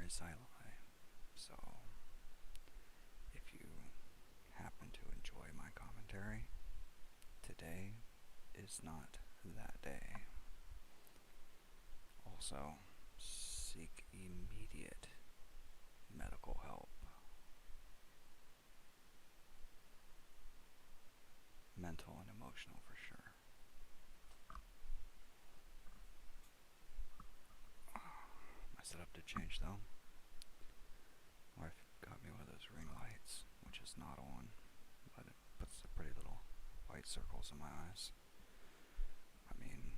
is Ilai. So, if you happen to enjoy my commentary, today is not that day. Also, seek immediate medical help. Mental and emotional for sure. My setup did change though. My wife got me one of those ring lights, which is not on, but it puts the pretty little white circles in my eyes. I mean,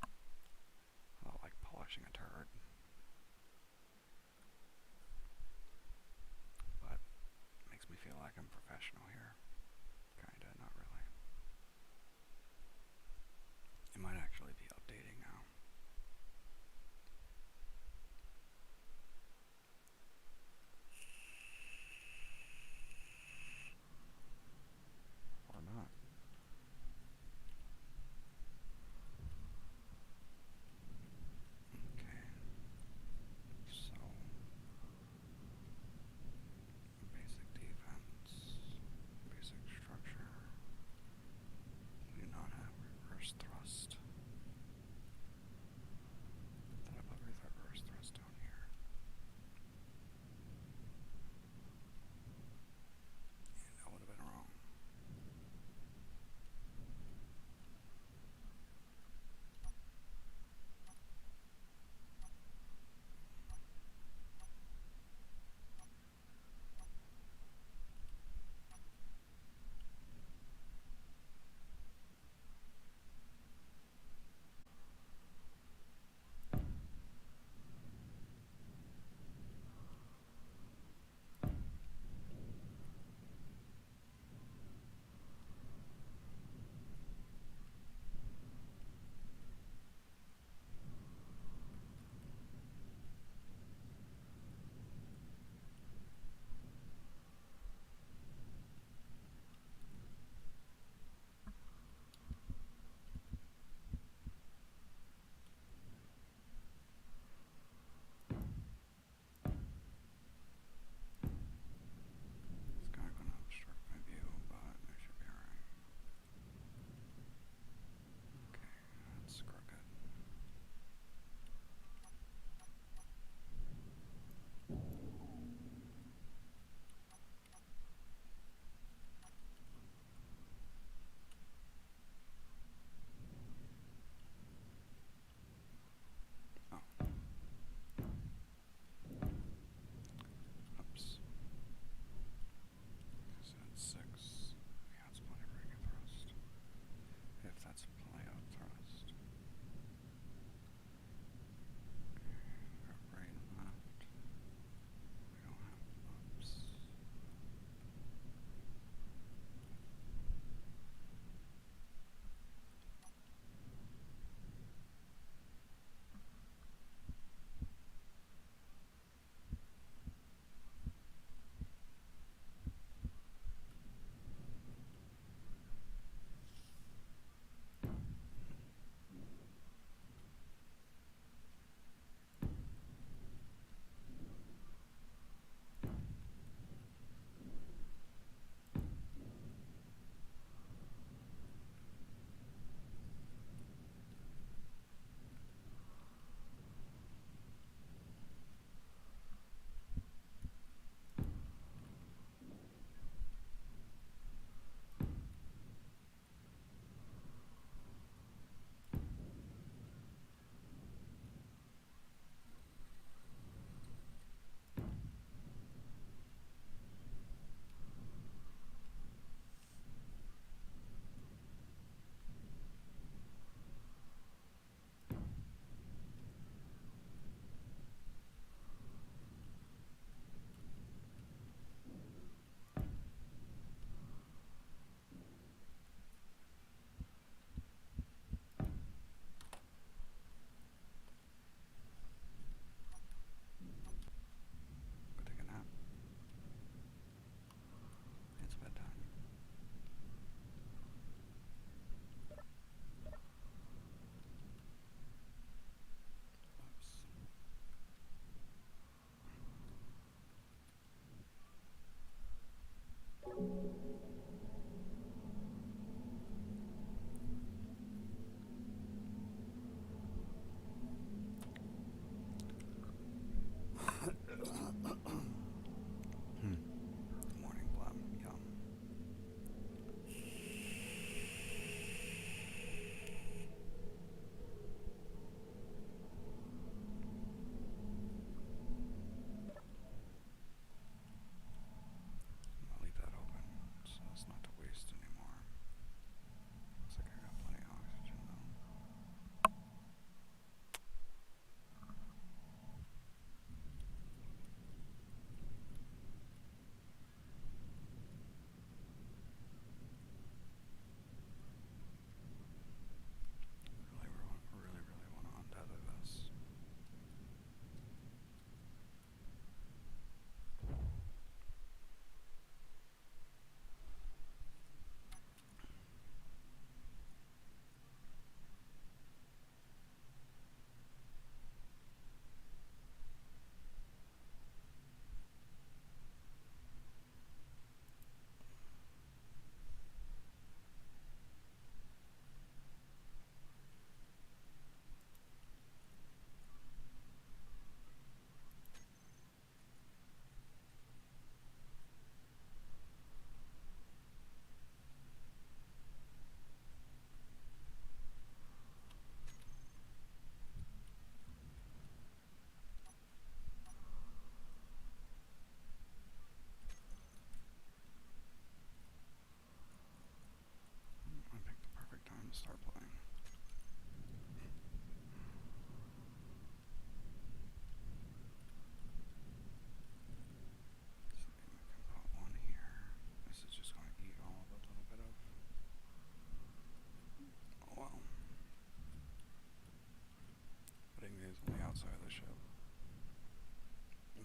I don't like polishing a turd, but it makes me feel like I'm professional here. Kinda, not really. It might actually be updating now. Or not. Okay.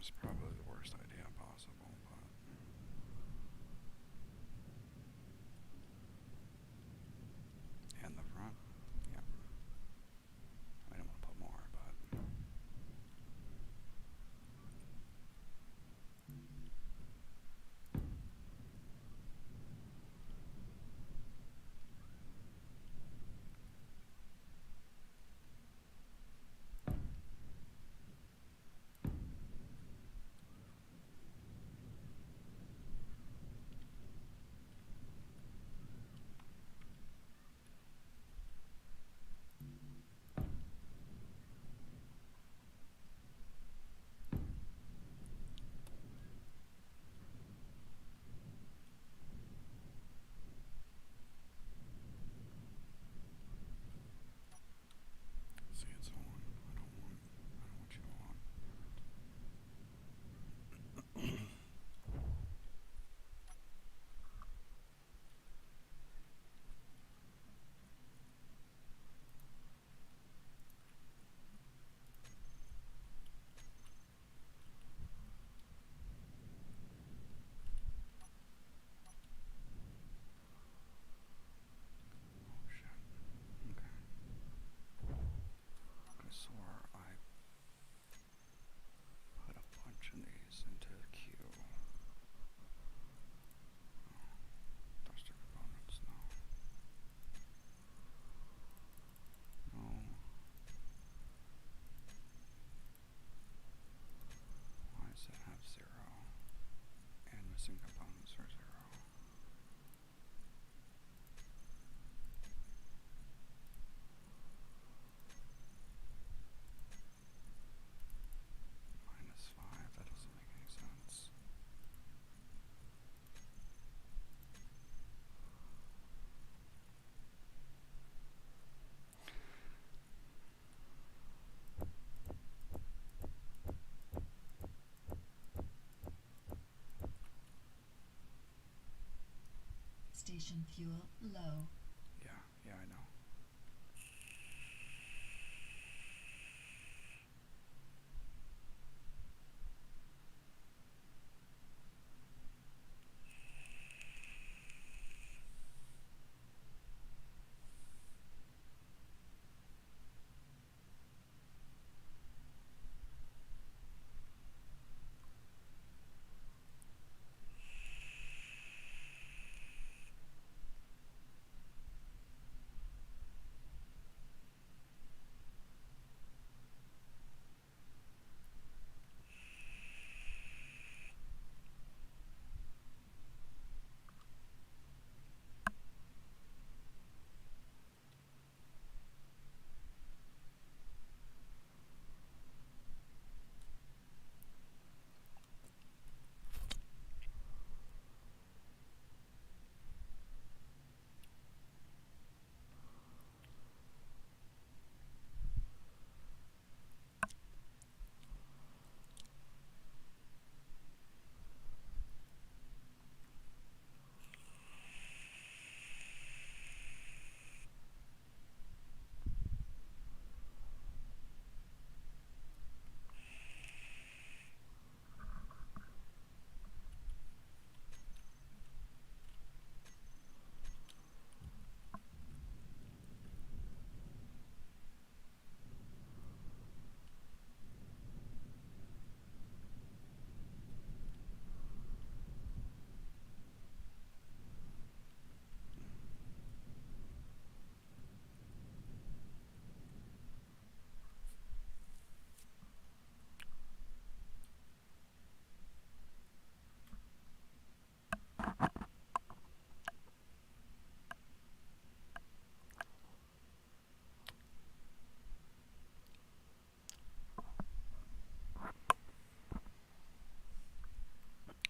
is probably the worst idea possible, but and the front, yeah. I don't want to put more, but see, it's on. I don't want you on. Oh shit. Okay. I swore I put a bunch of these into the queue. Oh, thruster components, no. No. Why does it have 0? And missing components are 0. -5, that doesn't make any sense. Station fuel low. Yeah, I know.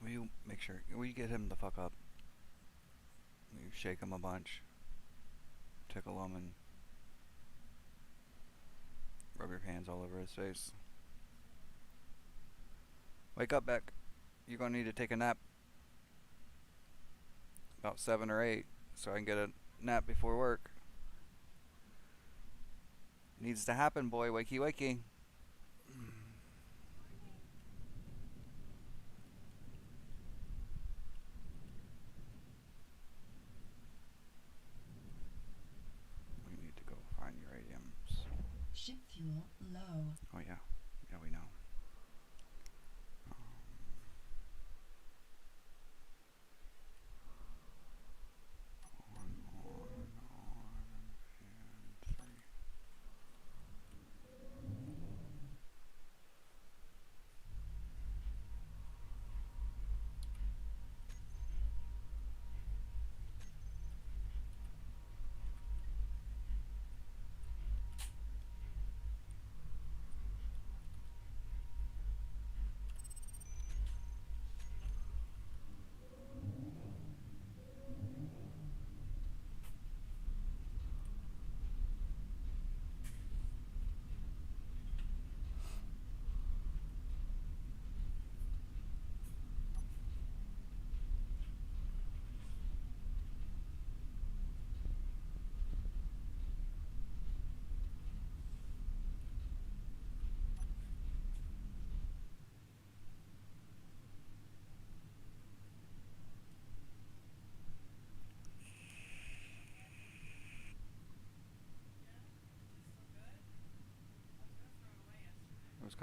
Will you make sure, will you get him the fuck up? Will you shake him a bunch? Tickle him and rub your hands all over his face. Wake up, Beck. You're gonna need to take a nap. About 7 or 8, so I can get a nap before work. Needs to happen, boy. Wakey, wakey.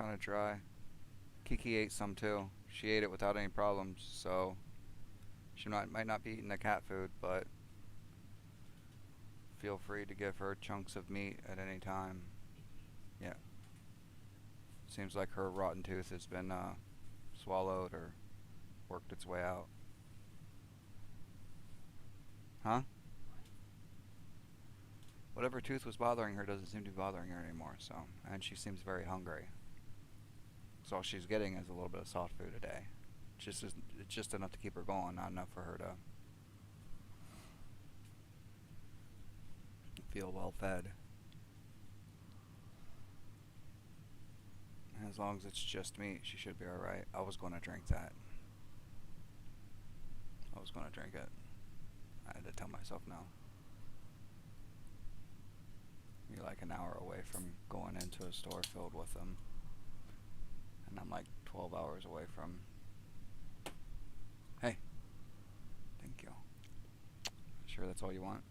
kind of dry. Kiki ate some too. She ate it without any problems, so she might not be eating the cat food, but feel free to give her chunks of meat at any time. Yeah. Seems like her rotten tooth has been swallowed or worked its way out. Huh? Whatever tooth was bothering her doesn't seem to be bothering her anymore, so. And she seems very hungry. So all she's getting is a little bit of soft food a day. It's just enough to keep her going, not enough for her to feel well fed. As long as it's just meat, she should be alright. I was going to drink that. I was going to drink it. I had to tell myself no. You're like an hour away from going into a store filled with them. And I'm like 12 hours away from... Hey. Thank you. Sure that's all you want?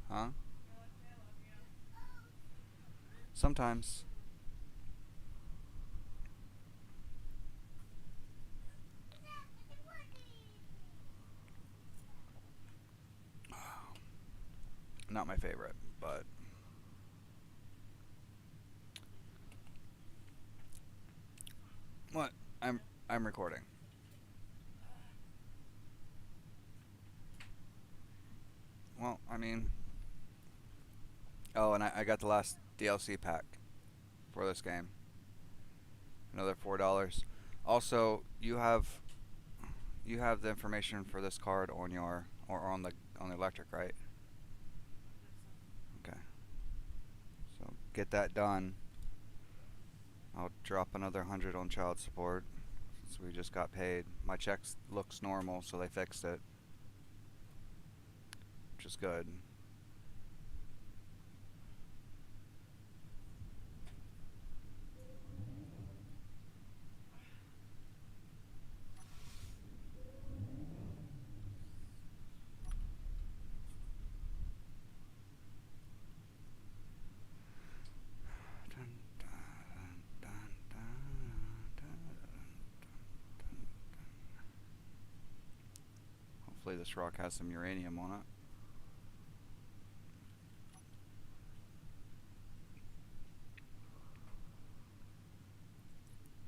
Huh? Sometimes. Not my favorite, but... What? I'm recording. Well, I mean... Oh, and I got the last DLC pack for this game. Another $4. Also, you have the information for this card on your on the electric, right? Okay. So get that done. I'll drop another 100 on child support since we just got paid. My check looks normal, so they fixed it, which is good. Hopefully this rock has some uranium on it.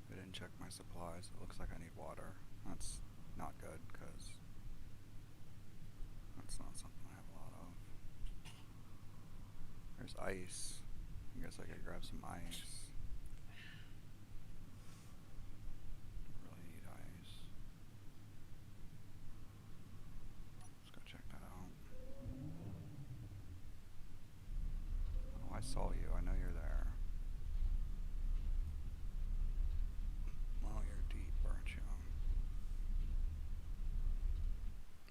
I didn't check my supplies. It looks like I need water. That's not good, because that's not something I have a lot of. There's ice. I guess I could grab some ice. Really need ice. Let's go check that out. Oh, I saw you. I know you're there. Oh, you're deep, aren't you?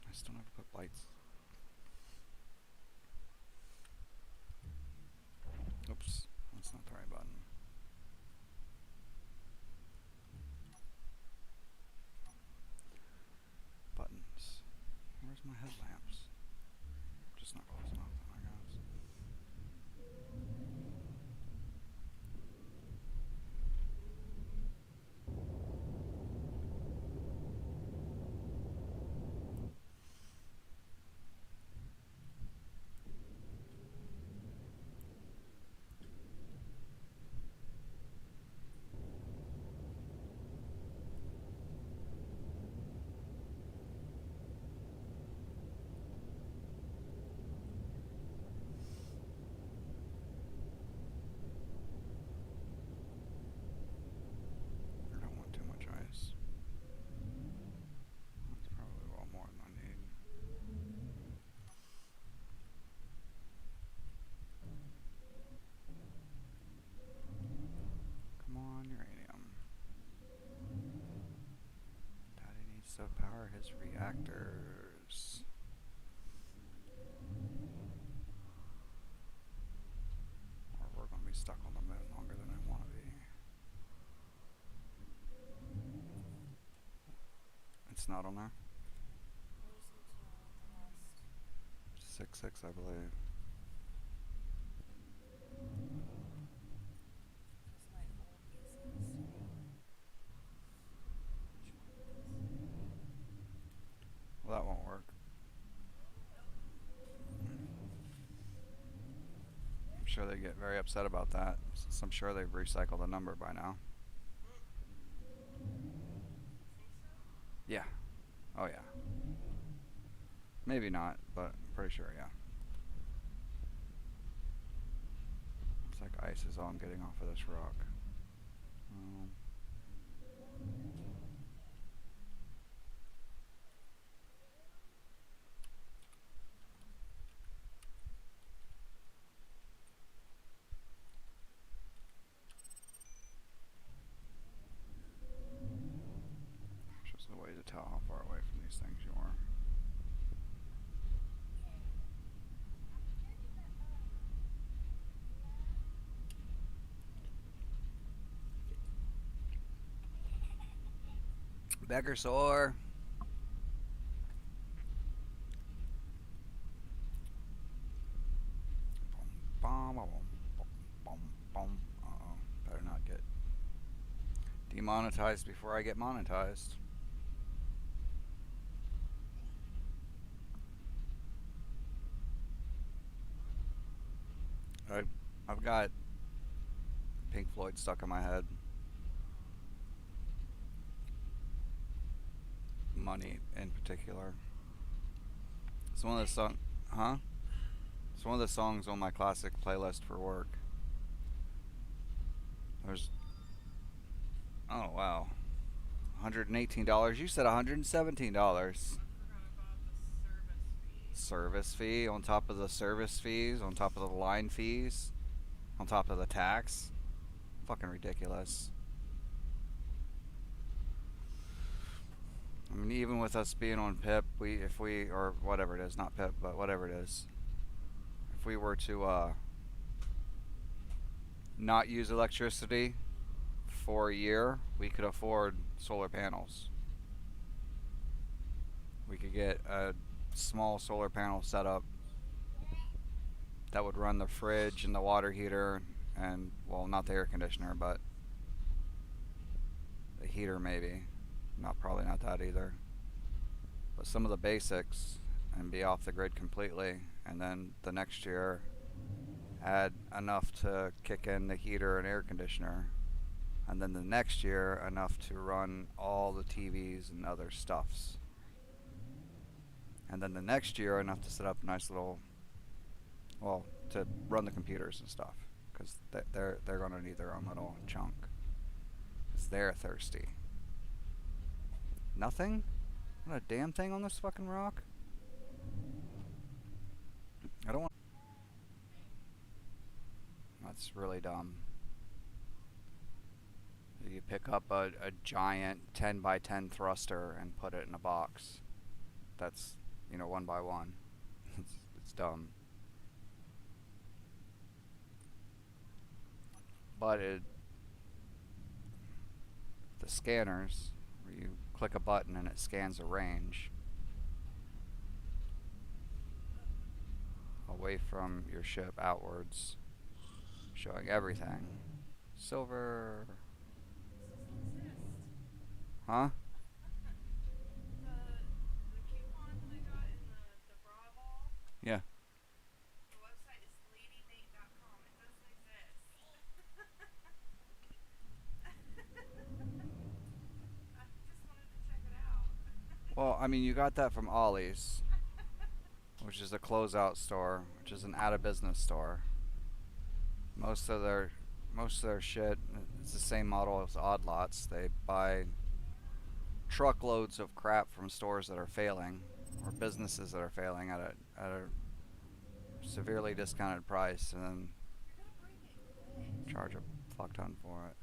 I still never put lights. Oops, that's not the right button. Buttons. Where's my headlamps? Just not close enough, I guess. I don't want too much ice. That's probably a lot more than I need. Come on, uranium. Daddy needs to power his reactors. Or we're gonna be stuck on the moon longer than I want to be. It's not on there? 6-6, I believe. sure they get very upset about that, since I'm sure they've recycled the number by now. Yeah. Oh yeah. Maybe not, but I'm pretty sure, yeah. Looks like ice is all I'm getting off of this rock. Um, just a way to tell how far away from these things you are. Beggar sore. Bum, bum, bum, bum, bum. Uh-oh. Better not get demonetized before I get monetized. I, I've got Pink Floyd stuck in my head. Money in particular. It's one of the song, huh? It's one of the songs on my classic playlist for work. There's, oh wow, $118. You said $117. Service fee on top of the service fees, on top of the line fees, on top of the tax. Fucking ridiculous. I mean, even with us being on PIP, if we, or whatever it is, not PIP, but whatever it is, if we were to not use electricity for a year, we could afford solar panels. We could get a small solar panel setup that would run the fridge and the water heater and, well, not the air conditioner, but the heater maybe. Probably not that either. But some of the basics, and be off the grid completely, and then the next year add enough to kick in the heater and air conditioner, and then the next year enough to run all the TVs and other stuffs, and then the next year enough to set up a nice little, well, to run the computers and stuff, because they're gonna need their own little chunk, because they're thirsty. Nothing? Not a damn thing on this fucking rock? I don't want... That's really dumb. You pick up a giant 10 by 10 thruster and put it in a box. That's, 1 by 1. It's dumb. But the scanners, where you click a button and it scans a range away from your ship outwards, showing everything. Silver. Huh? The coupon that I got in the bra ball, Yeah. the website is ladymate.com. It doesn't exist. I just wanted to check it out. Well, I mean, you got that from Ollie's, which is a closeout store, which is an out of business store. Most of their shit, it's the same model as Odd Lots. They buy truckloads of crap from stores that are failing, or businesses that are failing at a severely discounted price, and then charge a fuck ton for it.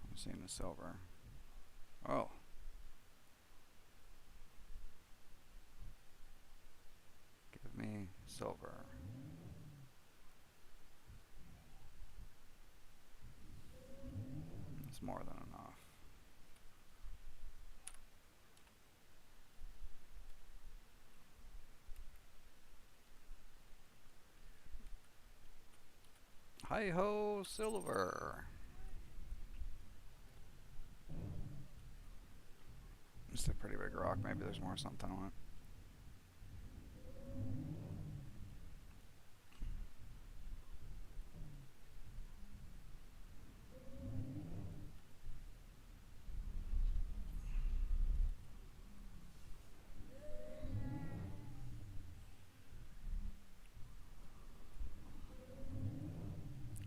I'm seeing the silver. Oh. Give me silver. It's more than enough. Hi ho, silver. It's a pretty big rock. Maybe there's more something on it.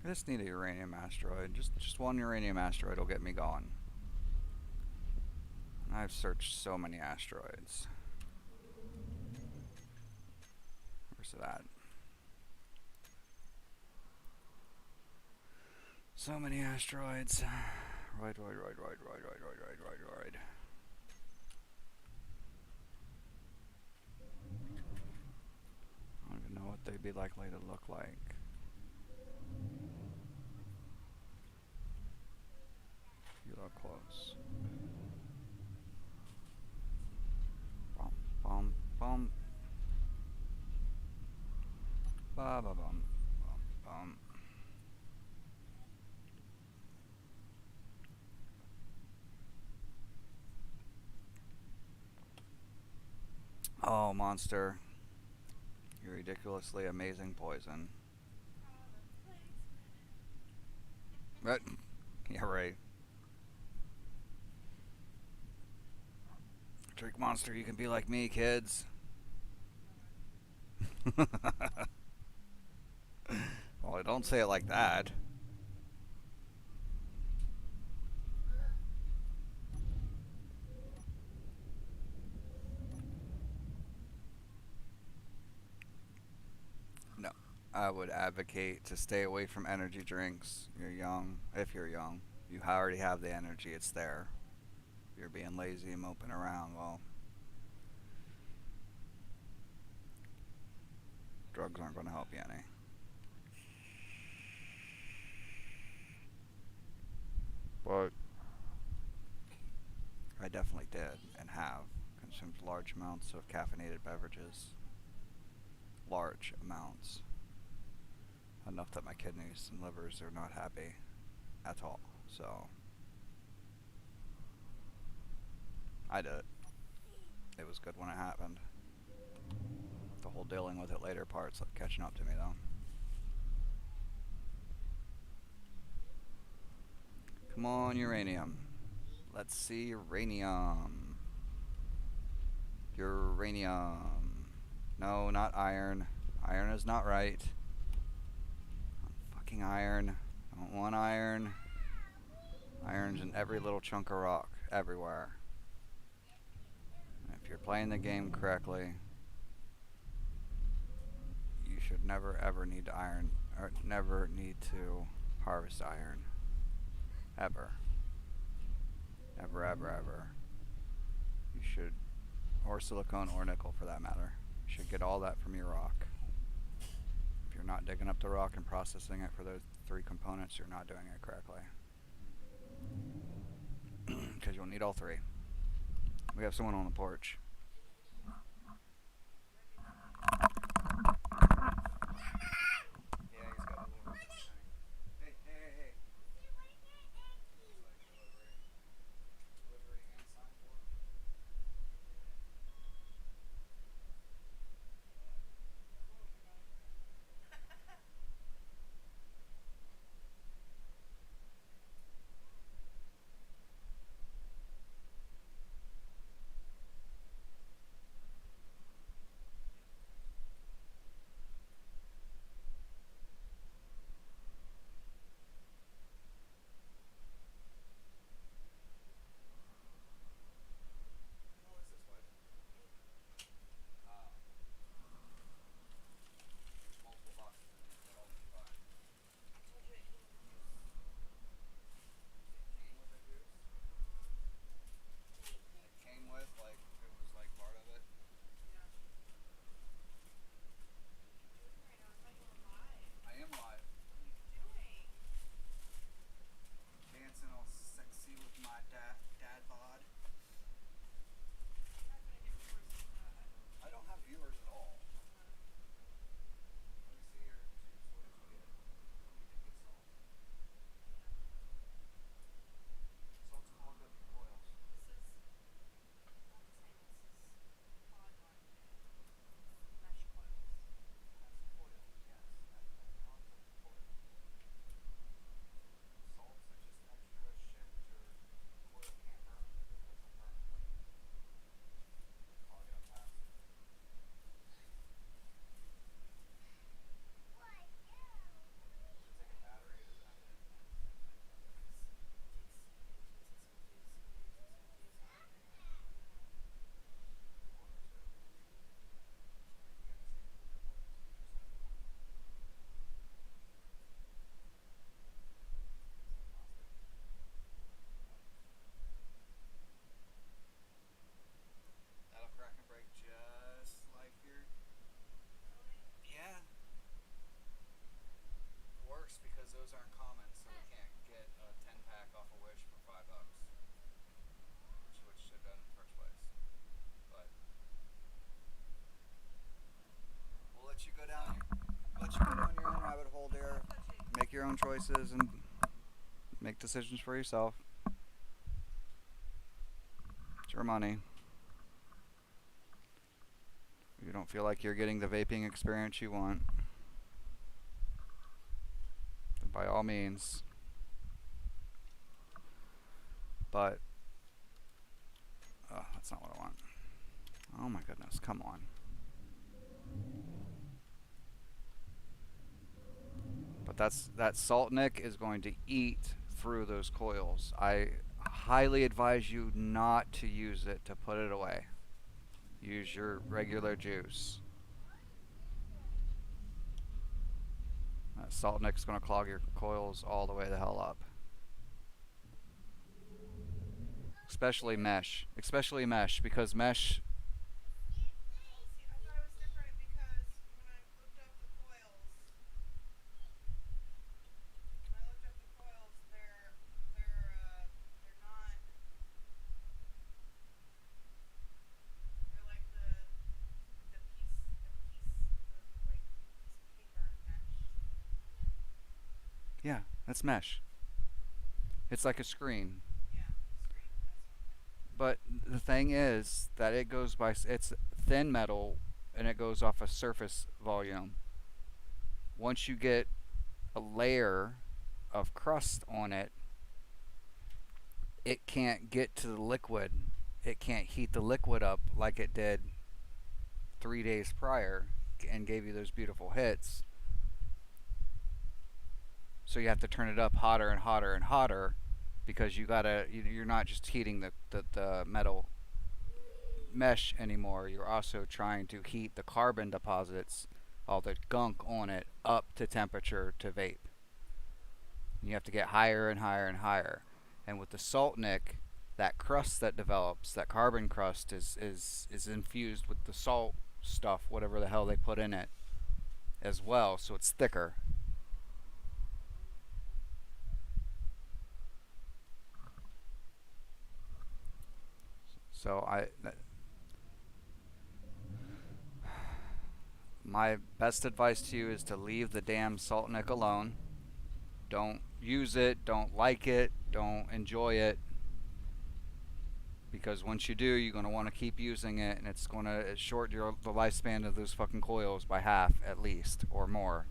I just need a uranium asteroid. Just one uranium asteroid will get me going. And I've searched so many asteroids. Where's it at? So many asteroids. Right. I don't even know what they'd be likely to look like. You look close. Bum bum bum. Ba ba bum bum bum. Oh, monster. You ridiculously amazing poison. Right? Yeah, right. Drink monster, you can be like me, kids. Well, don't say it like that. No. I would advocate to stay away from energy drinks. You're young. If you're young, you already have the energy, it's there. If you're being lazy and moping around, well, drugs aren't going to help you any. But I definitely did and have consumed large amounts of caffeinated beverages. Large amounts. Enough that my kidneys and livers are not happy at all. So I did it. It was good when it happened. The whole dealing with it later part's like catching up to me though. Come on, uranium. Let's see uranium. Uranium. No, not iron. Iron is not right. Fucking iron. I don't want iron. Iron's in every little chunk of rock. Everywhere. And if you're playing the game correctly, you should never ever need to iron, or never need to harvest iron. Ever. Ever. You should, or silicone or nickel for that matter. You should get all that from your rock. If you're not digging up the rock and processing it for those three components, you're not doing it correctly. Because you'll need all three. We have someone on the porch. your own choices and make decisions for yourself. It's your money. If you don't feel like you're getting the vaping experience you want, then by all means. But that's not what I want. Oh my goodness, come on. But that Salt Nick is going to eat through those coils. I highly advise you not to use it, to put it away. Use your regular juice. That Salt Nick's going to clog your coils all the way the hell up. Especially mesh. Especially mesh, because mesh... Well, see, I thought it was different because when I looked up the coils, they're not. They're like the piece of paper mesh. Yeah, that's mesh. It's like a screen. Yeah, screen. That's what I'm thinking. But the thing is that it goes by... It's thin metal, and it goes off a surface volume. Once you get a layer of crust on it, it can't get to the liquid. It can't heat the liquid up like it did 3 days prior and gave you those beautiful hits. So you have to turn it up hotter and hotter and hotter, because you're not just heating the metal mesh anymore. You're also trying to heat the carbon deposits, all the gunk on it, up to temperature to vape. You have to get higher and higher and higher. And with the Salt Nick, that crust that develops, that carbon crust, is infused with the salt stuff, whatever the hell they put in it, as well, so it's thicker. So my best advice to you is to leave the damn Salt Nick alone. Don't use it, don't like it, don't enjoy it. Because once you do, you're going to want to keep using it, and it's going to shorten the lifespan of those fucking coils by half at least, or more.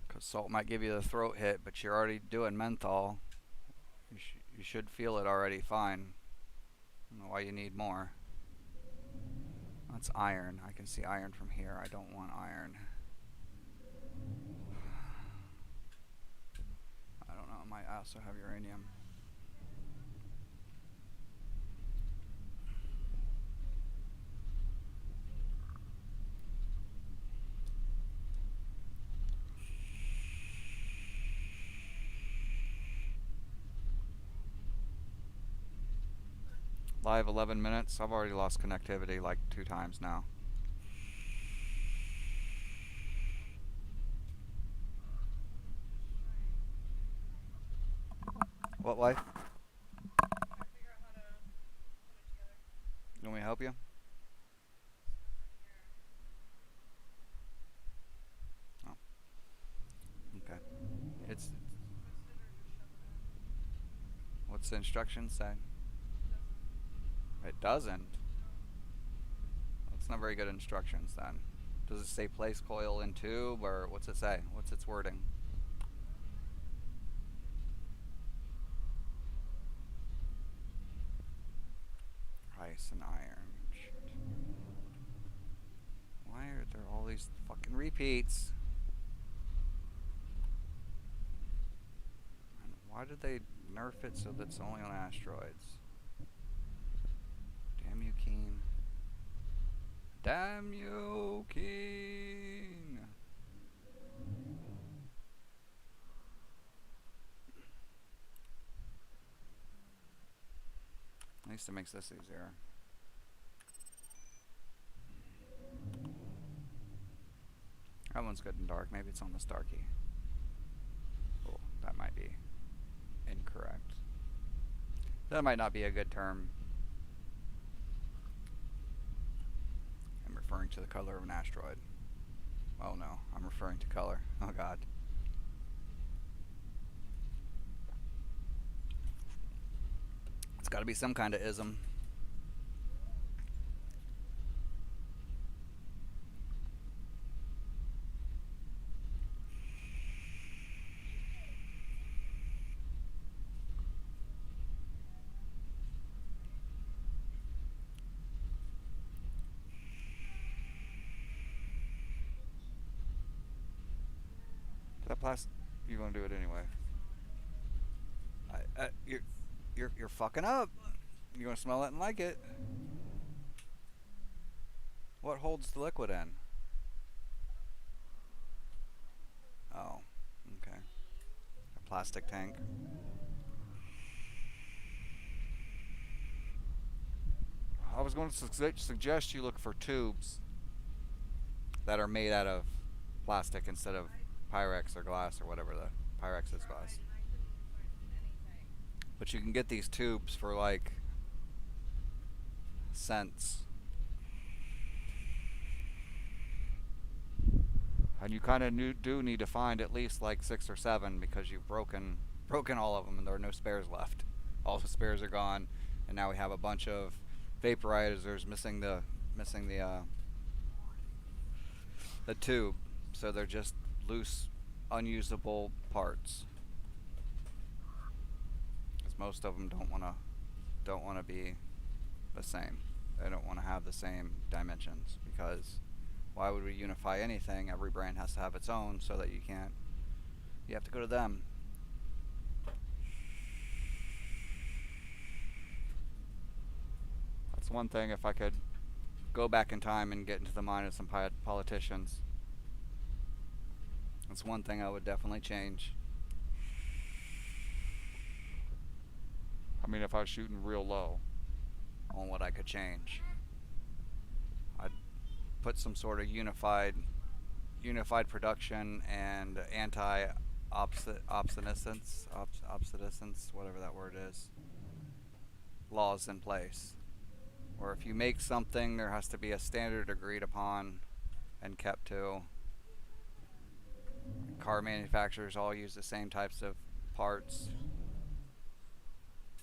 Because salt might give you the throat hit, but you're already doing menthol. You should feel it already fine. I don't know why you need more. That's iron. I can see iron from here. I don't want iron. I don't know. It might also have uranium. Live 11 minutes. I've already lost connectivity like 2 times now. What life? Trying to figure out how to put it together. You want me to help you? Oh. Okay. It's... What's the instructions say? It doesn't. That's not very good instructions then. Does it say place coil in tube, or what's it say? What's its wording? Ice and iron. Shit. Why are there all these fucking repeats? And why did they nerf it so that it's only on asteroids? Damn you, Keen. Damn you, Keen. At least it makes this easier. That one's good and dark. Maybe it's on the Starkey. Oh, that might be incorrect. That might not be a good term. referring to the color of an asteroid. Oh no, I'm referring to color. Oh god. It's gotta be some kind of ism. That plastic. You're gonna do it anyway. You're fucking up. You're gonna smell it and like it. What holds the liquid in? Oh, okay. A plastic tank. I was going to suggest you look for tubes that are made out of plastic instead of Pyrex or glass or whatever the Pyrex is glass. But you can get these tubes for like cents. And you kind of do need to find at least like 6 or 7 because you've broken all of them and there are no spares left. All the spares are gone, and now we have a bunch of vaporizers missing the tube, so they're just loose, unusable parts. Because most of them don't want to be the same. They don't want to have the same dimensions because why would we unify anything? Every brand has to have its own, so that you have to go to them. That's one thing. If I could go back in time and get into the mind of some politicians, that's one thing I would definitely change. I mean, if I was shooting real low on what I could change, I'd put some sort of unified production and obsolescence, whatever that word is, laws in place. Or if you make something, there has to be a standard agreed upon and kept to. Car manufacturers all use the same types of parts.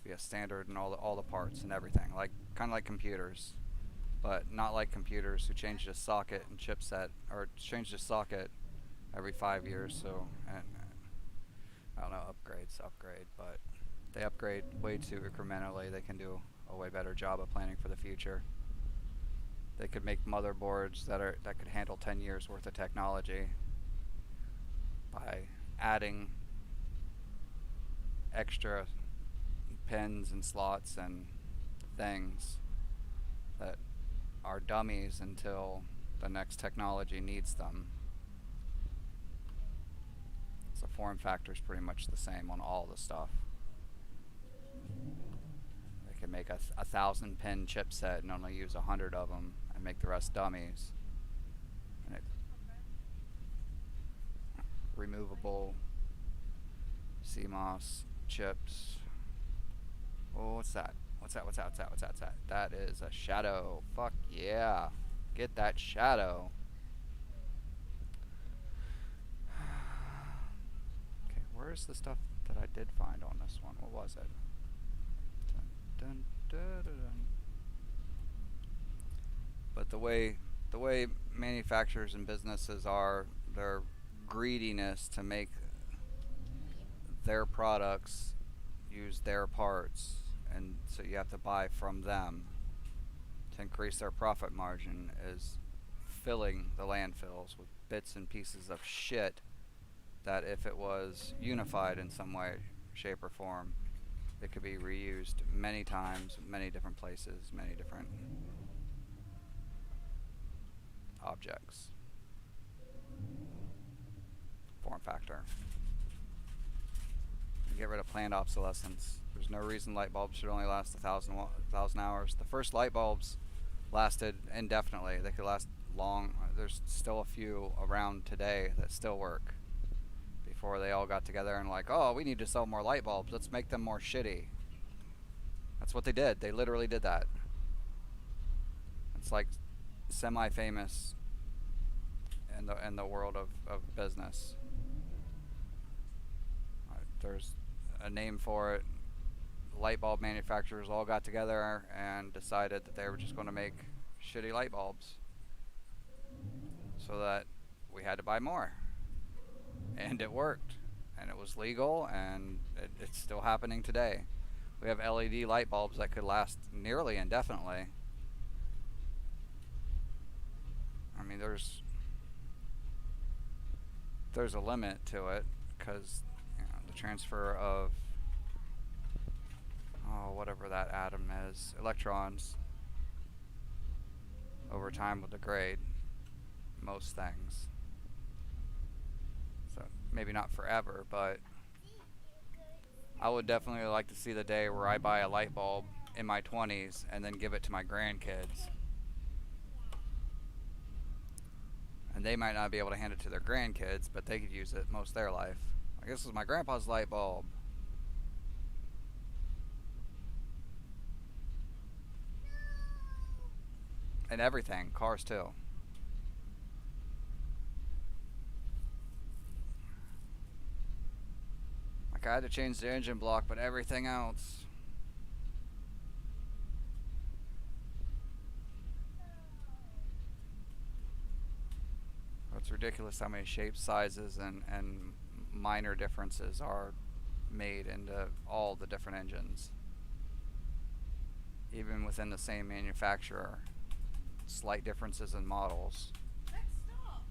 Be a standard in all the parts and everything, like kind of like computers, but not like computers who change the socket and chipset, or change the socket every 5 years. So, and I don't know, upgrade, but they upgrade way too incrementally. They can do a way better job of planning for the future. They could make motherboards that could handle 10 years worth of technology by adding extra pins and slots and things that are dummies until the next technology needs them. So form factor is pretty much the same on all the stuff. They can make a 1,000 pin chipset and only use 100 of them and make the rest dummies. And removable CMOS chips. Oh, what's that? What's that? That is a shadow. Fuck yeah. Get that shadow. Okay, where's the stuff that I did find on this one? What was it? Dun, dun, dun, dun, dun. But the way manufacturers and businesses are, their greediness to make their products use their parts, and so you have to buy from them to increase their profit margin, is filling the landfills with bits and pieces of shit that if it was unified in some way, shape, or form, it could be reused many times, many different places, many different objects. Form factor. Get rid of planned obsolescence. There's no reason light bulbs should only last 1,000 hours. The first light bulbs lasted indefinitely. They could last long. There's still a few around today that still work. Before they all got together and like, oh, we need to sell more light bulbs. Let's make them more shitty. That's what they did. They literally did that. It's like semi-famous in the world of business. There's a name for it. Light bulb manufacturers all got together and decided that they were just going to make shitty light bulbs, so that we had to buy more, and it worked, and it was legal, and it's still happening today. We have LED light bulbs that could last nearly indefinitely. I mean, there's a limit to it, because the transfer of whatever that atom is, electrons, over time will degrade most things. So maybe not forever, but I would definitely like to see the day where I buy a light bulb in my 20s and then give it to my grandkids. And they might not be able to hand it to their grandkids, but they could use it most of their life. Like, this was my grandpa's light bulb. And everything, cars too. Like, I had to change the engine block, but everything else. It's ridiculous how many shapes, sizes, and minor differences are made into all the different engines. Even within the same manufacturer, slight differences in models. Stop.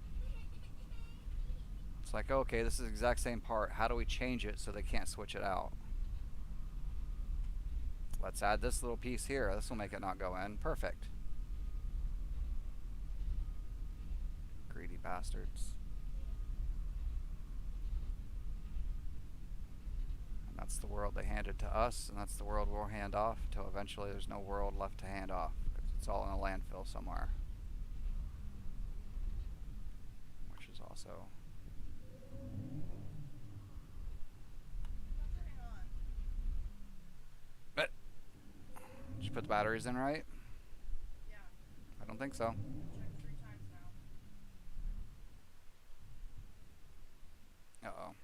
It's like, okay, this is the exact same part. How do we change it so they can't switch it out? Let's add this little piece here. This will make it not go in. Perfect. Greedy bastards. And that's the world they handed to us, and that's the world we'll hand off until eventually there's no world left to hand off. It's all in a landfill somewhere. Which is also... But did you put the batteries in right? Yeah. I don't think so. Checked 3 times now. Uh-oh.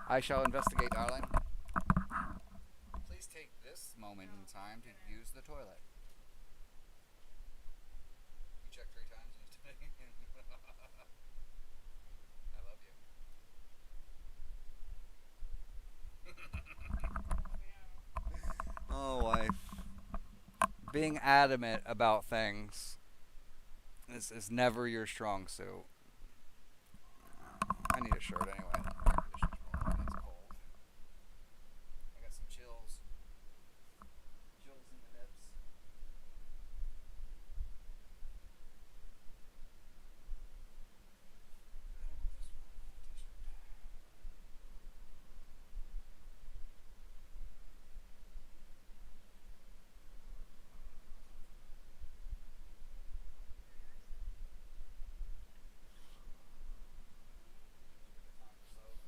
I shall investigate, darling. Please take this moment in time to use the toilet. You checked 3 times yesterday. I love you. Oh, wife. Being adamant about things is never your strong suit. I need a shirt anyway. Air conditioner's rolling. It's cold. I got some chills. Chills in the nips. I don't want this one t-shirt. Look at the time, so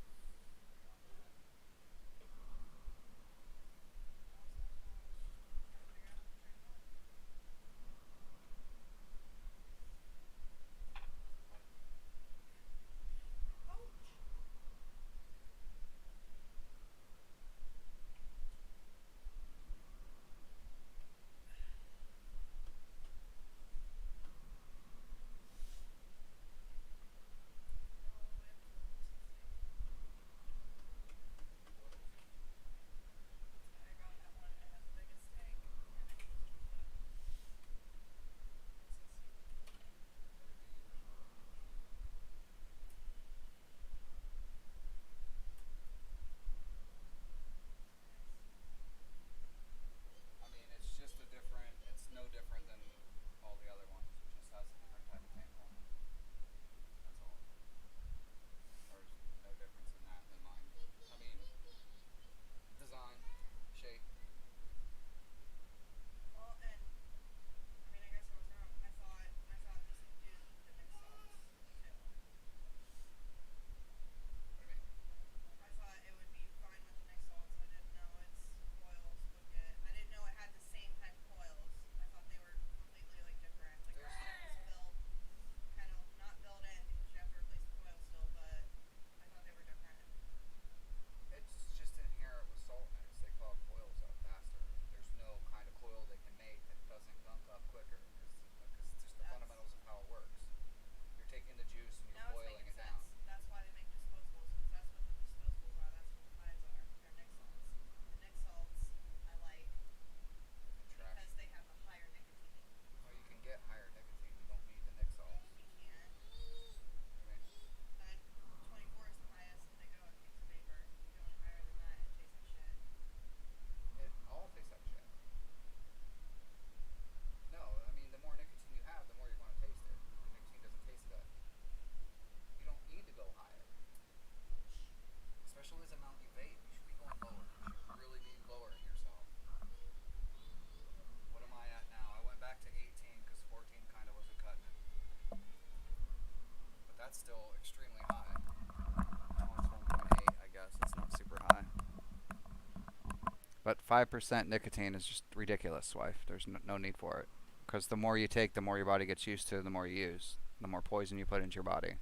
5% nicotine is just ridiculous, wife. There's no need for it. Because the more you take, the more your body gets used to, the more you use. The more poison you put into your body.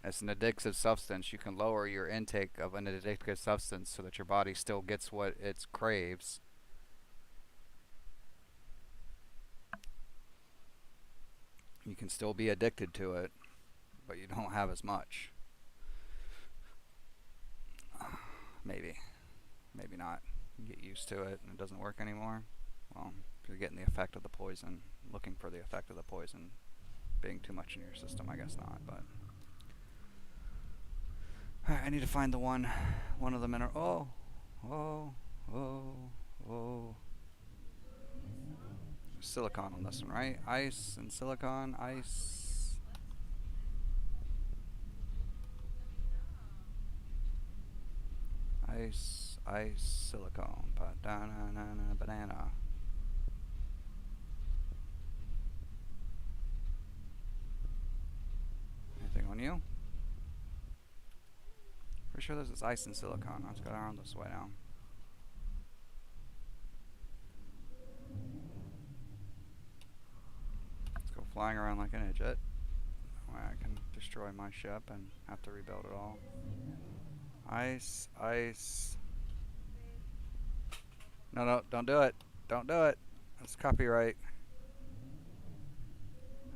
As an addictive substance, you can lower your intake of an addictive substance so that your body still gets what it craves. You can still be addicted to it, but you don't have as much. Maybe. Maybe not. You get used to it and it doesn't work anymore. Well, if you're getting the effect of the poison, looking for the effect of the poison being too much in your system, I guess not, but... Alright, I need to find the one of the mineral. Oh. Silicon on this one, right? Ice and silicon, ice. Ice, silicone, banana. Anything on you? Pretty sure this is ice and silicone. Let's go around this way now. Let's go flying around like an idiot. That way I can destroy my ship and have to rebuild it all. Ice. No, don't do it. Don't do it. That's copyright.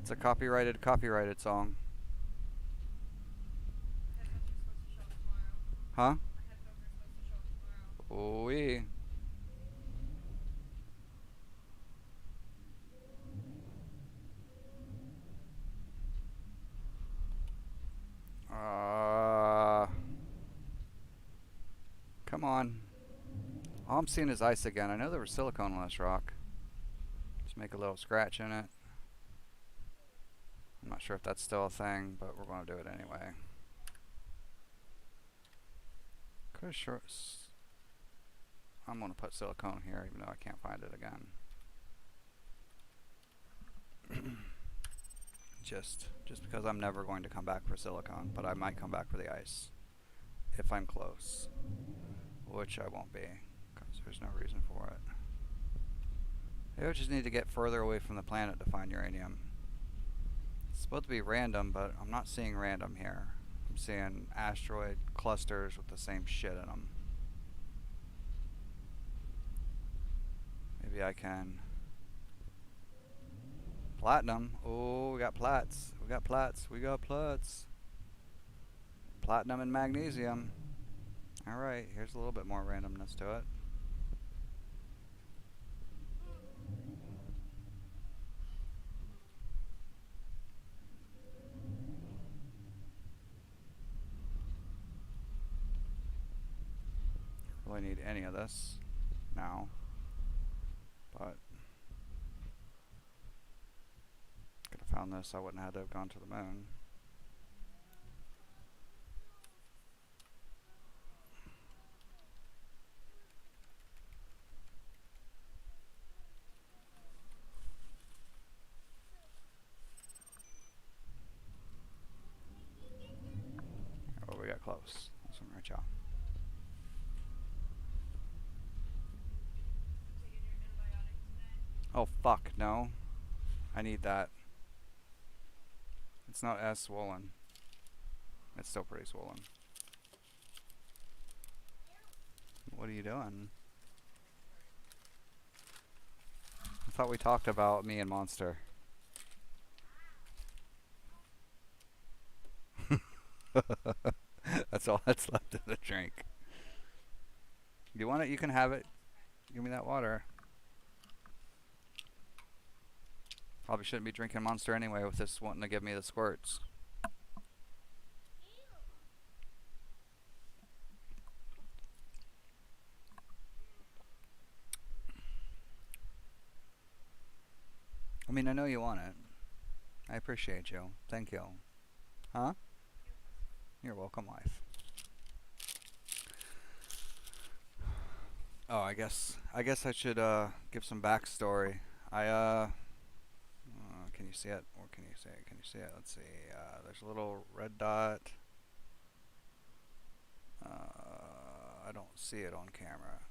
It's a copyrighted song. Huh? Ooh-wee. Come on. All I'm seeing is ice again. I know there was silicone on this rock. Just make a little scratch in it. I'm not sure if that's still a thing, but we're going to do it anyway. I'm going to put silicone here, even though I can't find it again. just because I'm never going to come back for silicone, but I might come back for the ice. If I'm close. Which I won't be, because there's no reason for it. Maybe I just need to get further away from the planet to find uranium. It's supposed to be random, but I'm not seeing random here. I'm seeing asteroid clusters with the same shit in them. Maybe I can... Platinum. Oh, we got plats. We got plats. Platinum and magnesium. Alright, here's a little bit more randomness to it. Don't really need any of this now, but could have found this, I wouldn't have had to have gone to the moon. Oh, we got close. That's one right, y'all. Oh fuck, no. I need that. It's not as swollen. It's still pretty swollen. What are you doing? I thought we talked about me and Monster. That's all that's left of the drink. You want it? You can have it. Give me that water. Probably shouldn't be drinking Monster anyway with this wanting to give me the squirts. I mean, I know you want it. I appreciate you. Thank you. Huh? You're welcome, wife. Oh, I guess I should give some backstory. Can you see it? Or can you see it? Can you see it? Let's see. There's a little red dot. I don't see it on camera.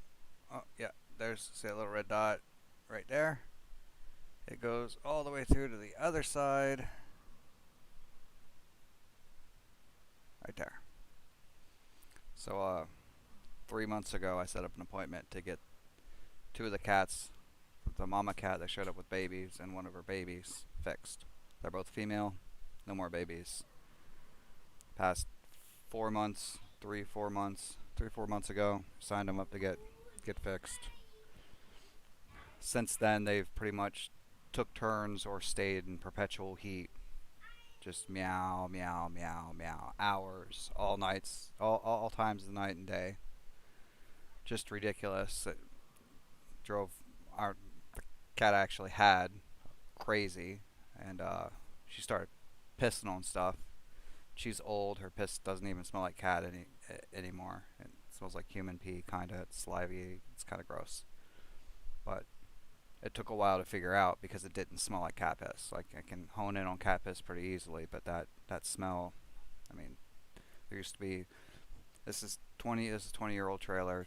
Oh, yeah, there's, see a little red dot right there. It goes all the way through to the other side. Right there. So, 3 months ago, I set up an appointment to get two of the cats, the mama cat that showed up with babies and one of her babies, fixed. They're both female, no more babies. Past 4 months, 3-4 months ago, signed them up to get fixed. Since then, they've pretty much took turns or stayed in perpetual heat. Just meow, meow, meow, meow, hours, all nights, all times of the night and day. Just ridiculous. It drove the cat I actually had crazy, and she started pissing on stuff. She's old. Her piss doesn't even smell like cat anymore. It smells like human pee, kind of. It's slimy. It's kind of gross. But it took a while to figure out because it didn't smell like cat piss. Like, I can hone in on cat piss pretty easily, but that smell, I mean, there used to be, this is 20-year-old trailer.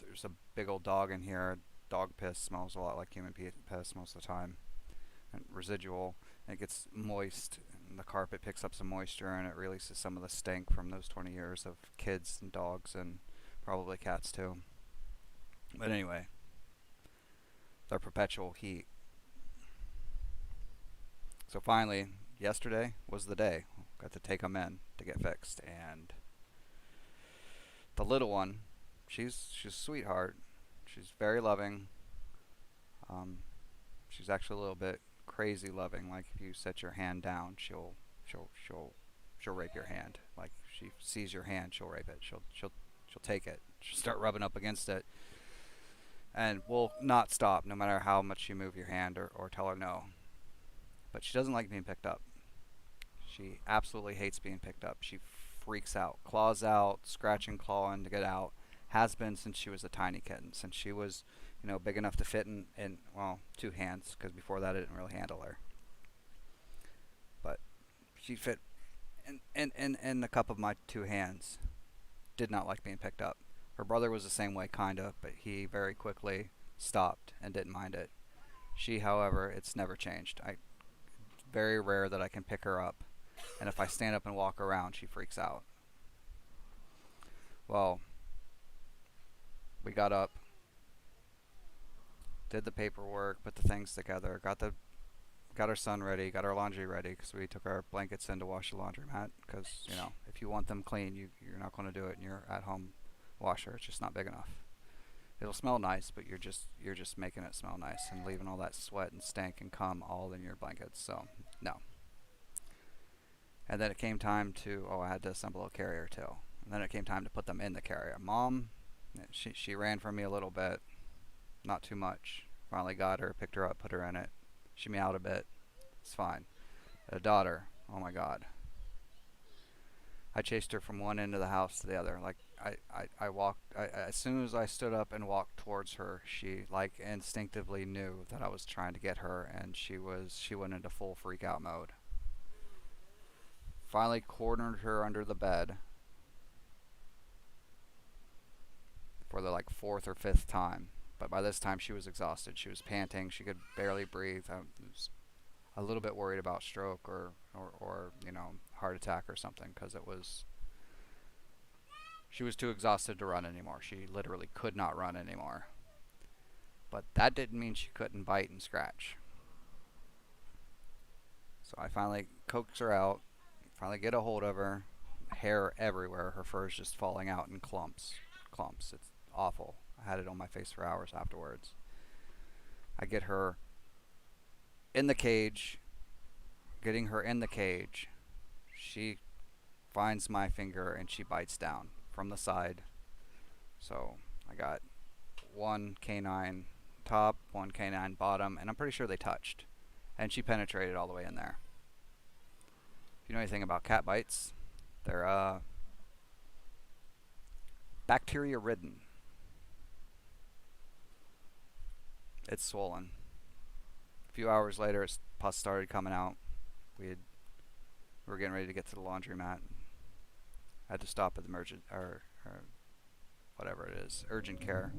There's a big old dog in here. Dog piss smells a lot like human piss most of the time. And residual, and it gets moist, and the carpet picks up some moisture, and it releases some of the stink from those 20 years of kids and dogs and probably cats too. But anyway, their perpetual heat. So finally, yesterday was the day. Got to take them in to get fixed, and the little one, she's a sweetheart. She's very loving. She's actually a little bit crazy loving. Like, if you set your hand down, she'll rape your hand. Like, she sees your hand, she'll rape it. She'll take it. She'll start rubbing up against it, and will not stop no matter how much you move your hand or tell her no. But she doesn't like being picked up. She absolutely hates being picked up. She freaks out, claws out, scratching, clawing to get out. Has been since she was a tiny kitten, since she was, big enough to fit in well, 2 hands, because before that I didn't really handle her. But she fit in the cup of my 2 hands. Did not like being picked up. Her brother was the same way, kinda, but he very quickly stopped and didn't mind it. She, however, it's never changed. It's very rare that I can pick her up, and if I stand up and walk around, she freaks out. Well, we got up, did the paperwork, put the things together, got our son ready, got our laundry ready, because we took our blankets in to wash the laundromat, because, if you want them clean, you're not going to do it in your at-home washer. It's just not big enough. It'll smell nice, but you're just making it smell nice and leaving all that sweat and stank and cum all in your blankets. So no. And then it came time to I had to assemble a carrier too. And then it came time to put them in the carrier. Mom, she ran from me a little bit, not too much. Finally got her, picked her up, put her in it. She meowed a bit. It's fine. A daughter, oh my God. I chased her from one end of the house to the other. Like, I walked, as soon as I stood up and walked towards her, she like instinctively knew that I was trying to get her, and she went into full freak out mode. Finally cornered her under the bed for the 4th or 5th time. But by this time she was exhausted. She was panting. She could barely breathe. I was a little bit worried about stroke or heart attack or something, because she was too exhausted to run anymore. She literally could not run anymore. But that didn't mean she couldn't bite and scratch. So I finally coax her out, finally get a hold of her. Hair everywhere. Her fur's just falling out in clumps. It's awful. I had it on my face for hours afterwards. I get her in the cage. Getting her in the cage, she finds my finger and she bites down from the side. So I got one canine top, one canine bottom, and I'm pretty sure they touched. And she penetrated all the way in there. If you know anything about cat bites, they're bacteria ridden. It's swollen. A few hours later, pus started coming out. We were getting ready to get to the laundromat. I had to stop at the whatever it is, urgent care.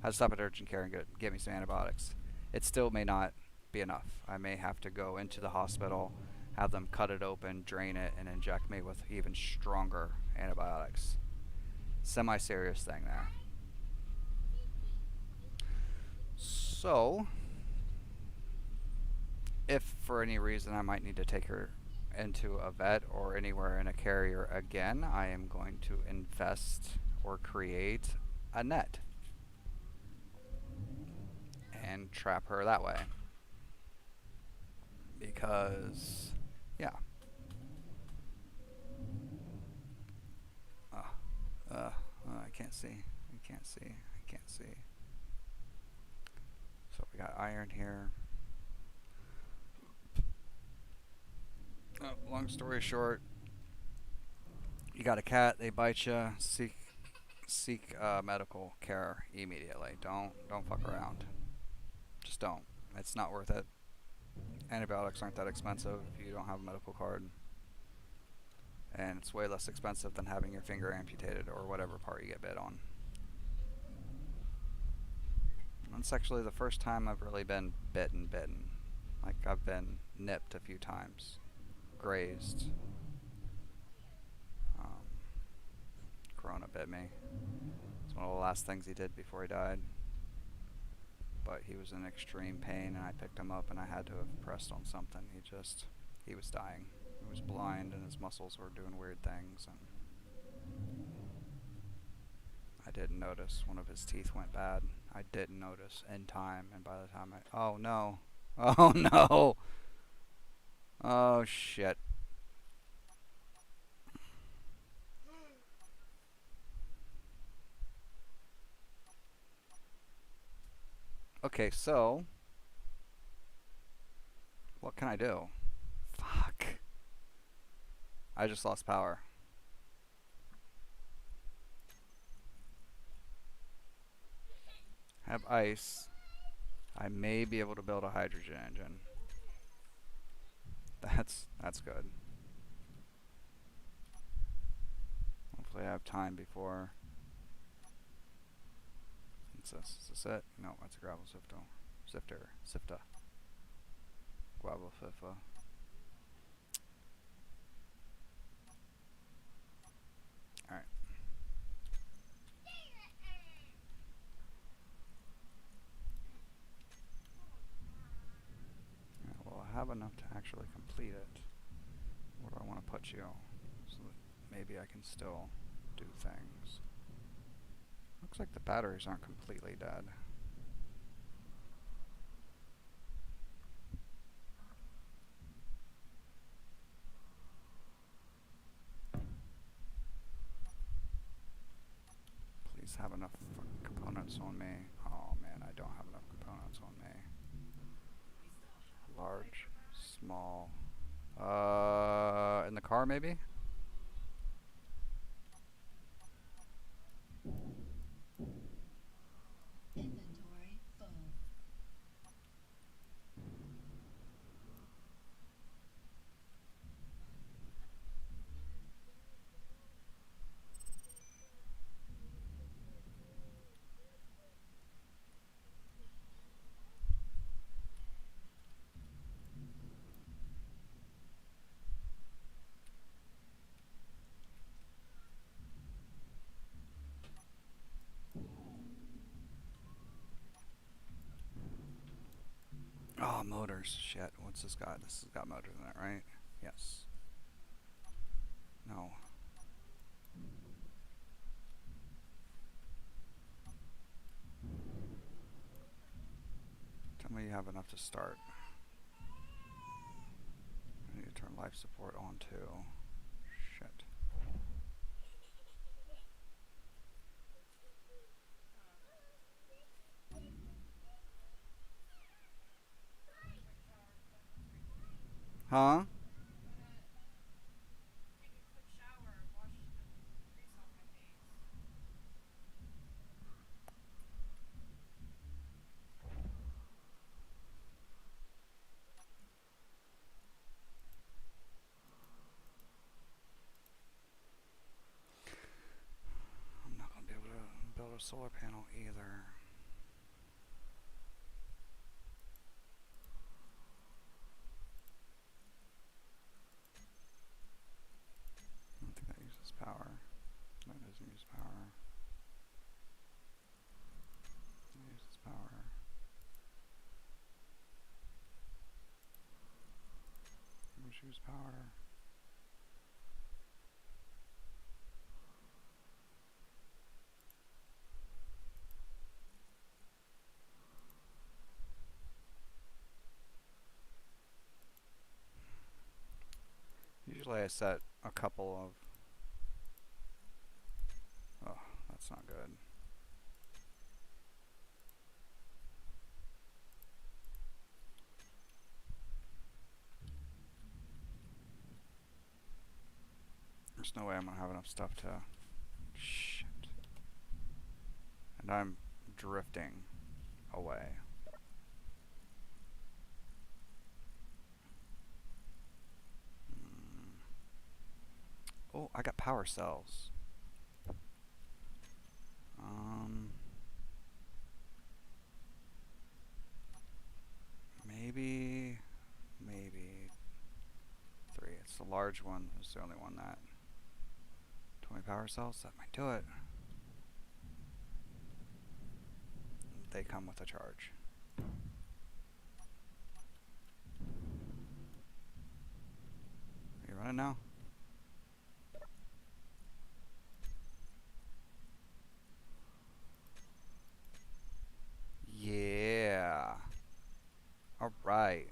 I had to stop at urgent care and get me some antibiotics. It still may not be enough. I may have to go into the hospital, have them cut it open, drain it, and inject me with even stronger antibiotics. Semi-serious thing there. So, if for any reason I might need to take her into a vet or anywhere in a carrier again, I am going to invest or create a net and trap her that way. Because, yeah. I can't see. I can't see. I can't see. So we got iron here. Long story short, you got a cat, they bite you, seek medical care immediately. Don't fuck around. Just don't. It's not worth it. Antibiotics aren't that expensive if you don't have a medical card. And it's way less expensive than having your finger amputated or whatever part you get bit on. That's actually the first time I've really been bitten. Like, I've been nipped a few times. Grazed. Corona bit me. It's one of the last things he did before he died. But he was in extreme pain, and I picked him up, and I had to have pressed on something. He was dying. He was blind, and his muscles were doing weird things, and I didn't notice. One of his teeth went bad. I didn't notice in time, and by the time oh no. Oh no! Oh shit. Okay, so what can I do? Fuck. I just lost power. Have ice. I may be able to build a hydrogen engine. That's good. Hopefully I have time before. Is this it? No, that's a gravel sifter. Guava fifa. Alright. Well, I have enough to actually complete it. Where do I want to put you? So that maybe I can still do things. Looks like the batteries aren't completely dead. Please have enough components on me. Oh man, I don't have enough components on me. Large, small. In the car maybe? Inventory full. Oh, motors. Shit. What's this got? This has got motors in it, right? Yes. No. Tell me you have enough to start. I need to turn life support on too. Shit. Huh? Take a quick shower and wash the grease off my face. I'm not gonna be able to solar panel either. I don't think that uses power. That doesn't use power. That uses power. Which use power. Usually I set a couple of... Oh, that's not good. There's no way I'm gonna have enough stuff to... Shit. And I'm drifting away. Oh, I got power cells. Maybe 3. It's the large one. It's the only one that 20 power cells. That might do it. They come with a charge. Are you running now? Yeah. All right.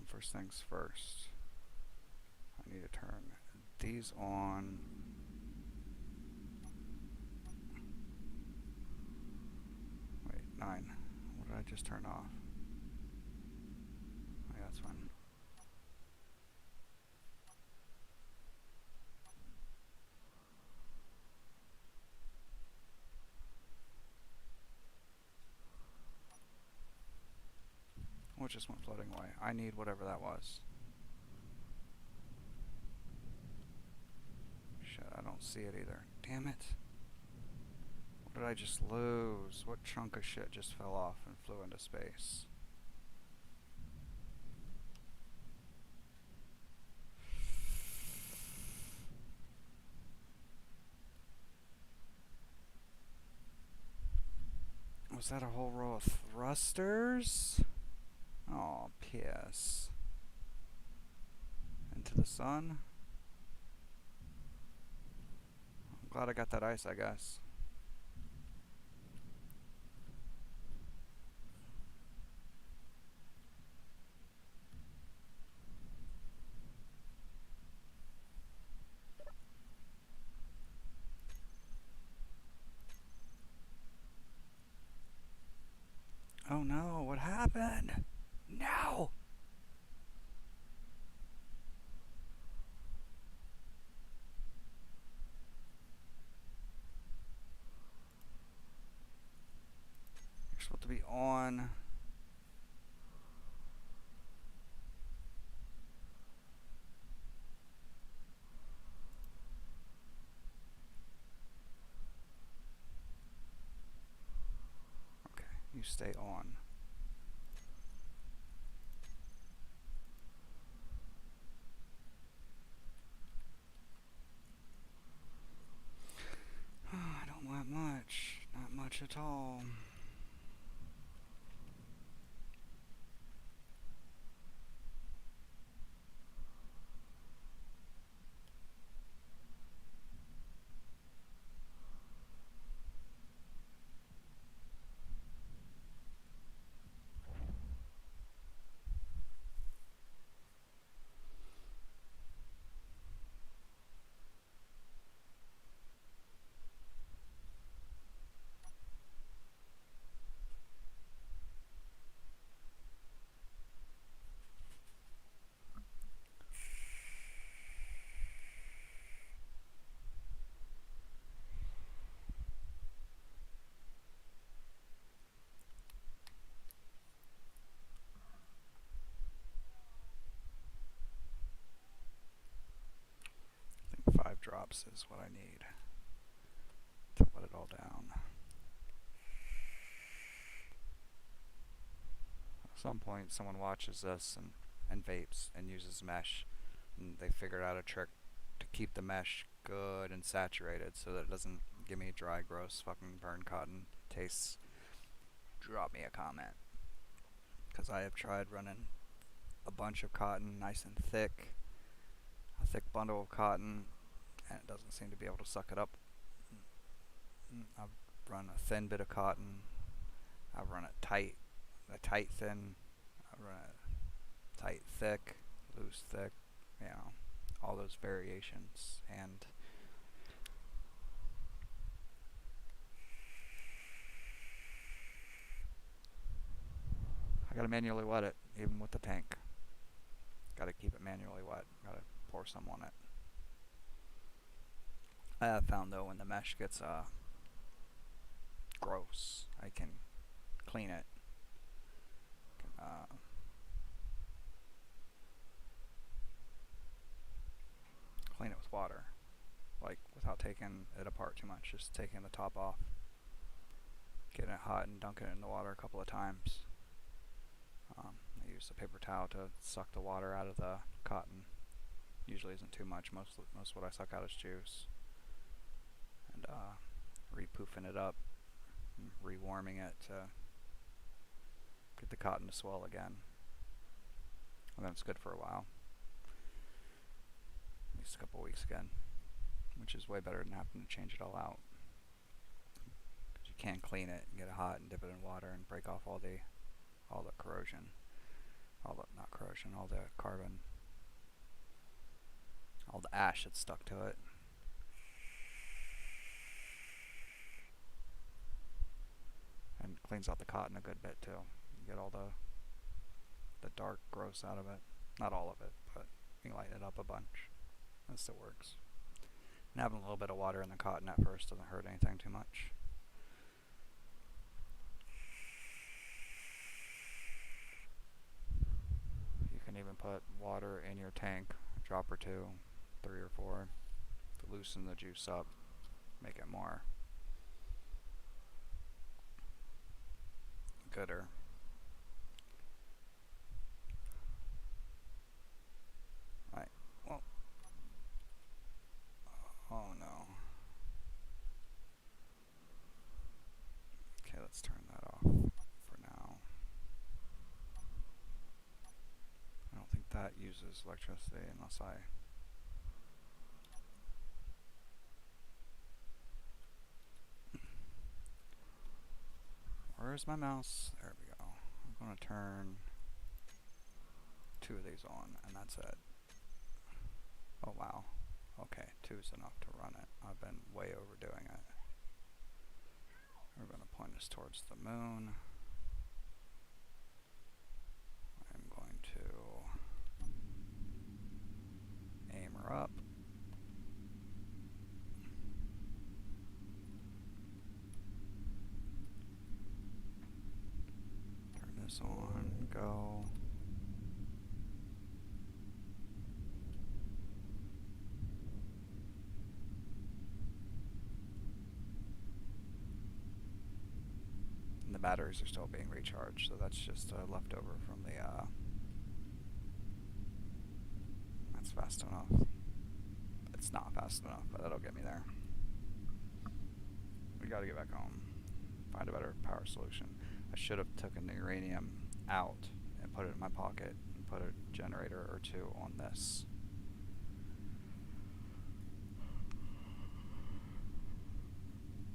First things first. I need to turn these on. Wait, 9. What did I just turn off? Oh, yeah, that's fine. Oh, it just went floating away. I need whatever that was. Shit, I don't see it either. Damn it. What did I just lose? What chunk of shit just fell off and flew into space? Was that a whole row of thrusters? Oh, piss. Into the sun? I'm glad I got that ice, I guess. Oh no, what happened? No! You're supposed to be on. Okay, you stay on. I don't want much. Not much at all. drops is what I need to let it all down. At some point, someone watches this and vapes and uses mesh, and they figured out a trick to keep the mesh good and saturated so that it doesn't give me dry, gross, fucking burn cotton tastes. Drop me a comment. Because I have tried running a bunch of cotton nice and thick, a thick bundle of cotton, and it doesn't seem to be able to suck it up. I've run a thin bit of cotton, I've run it tight, a tight thin, I've run it tight thick, loose thick, you know, all those variations. And I gotta manually wet it, even with the tank. Gotta keep it manually wet, gotta pour some on it. I have found though when the mesh gets gross, I can clean it. Clean it with water, like without taking it apart too much, just taking the top off, getting it hot and dunking it in the water a couple of times. I use a paper towel to suck the water out of the cotton. Usually isn't too much. Most of what I suck out is juice. And re-poofing it up, and re-warming it to get the cotton to swell again. And then it's good for a while. At least a couple weeks again, which is way better than having to change it all out. Because you can clean it and get it hot and dip it in water and break off all the corrosion, all the carbon, all the ash that's stuck to it. And cleans out the cotton a good bit too. You get all the dark gross out of it. Not all of it, but you can lighten it up a bunch. That still works. And having a little bit of water in the cotton at first doesn't hurt anything too much. You can even put water in your tank, a drop or two, 3 or 4, to loosen the juice up, make it more gooder. Right. Well. Oh no. Okay, let's turn that off for now. I don't think that uses electricity unless I... Where's my mouse? There we go. I'm going to turn 2 of these on, and that's it. Oh wow. Okay, 2 is enough to run it. I've been way overdoing it. We're going to point us towards the moon. I'm going to aim her up. Turn this on, go. And the batteries are still being recharged, so that's just leftover from the that's fast enough. It's not fast enough, but that'll get me there. We gotta get back home. Find a better power solution. I should have taken the uranium out and put it in my pocket and put a generator or 2 on this.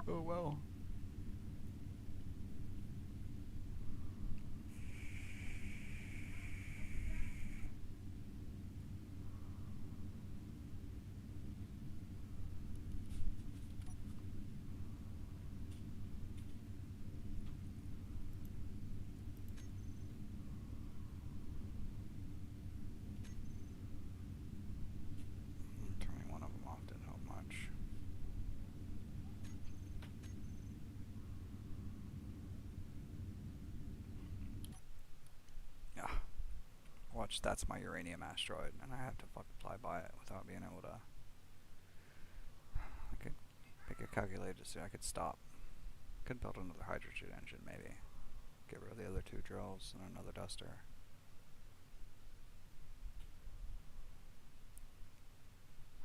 Oh well. Turning one of them off didn't help much. Yeah. Watch, that's my uranium asteroid, and I have to fucking fly by it without being able to Like it calculated to see I could stop. Could build another hydrogen engine maybe. Get rid of the other 2 drills and another duster.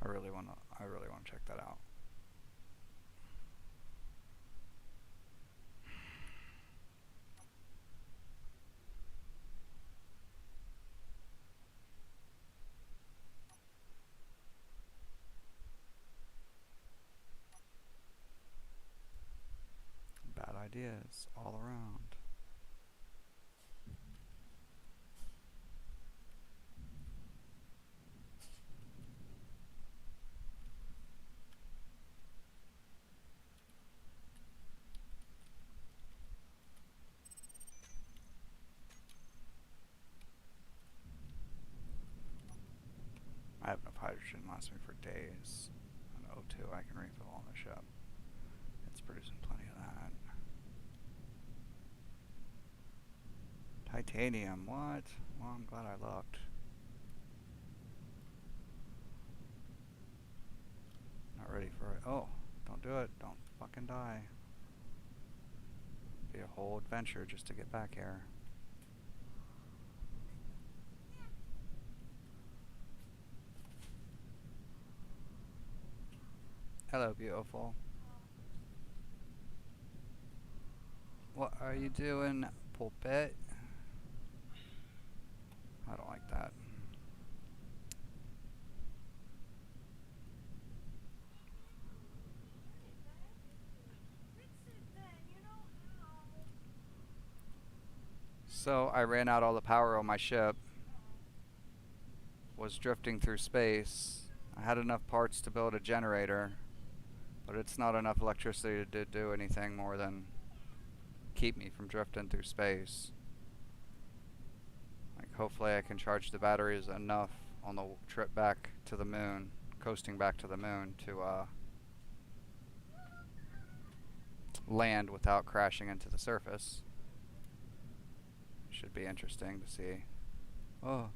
I really wanna check that out. Bad ideas all around. I have enough hydrogen, lasts me for days. And O2 I can refill on the ship. It's producing plenty of that. Titanium, what? Well, I'm glad I looked. Not ready for it. Oh, don't do it. Don't fucking die. Be a whole adventure just to get back here. Hello, beautiful. What are you doing, pulpit? I don't like that. So I ran out all the power on my ship. Was drifting through space. I had enough parts to build a generator, but it's not enough electricity to do anything more than keep me from drifting through space. Like, hopefully I can charge the batteries enough on the trip back to the moon, coasting back to the moon, to land without crashing into the surface. Should be interesting to see. Oh.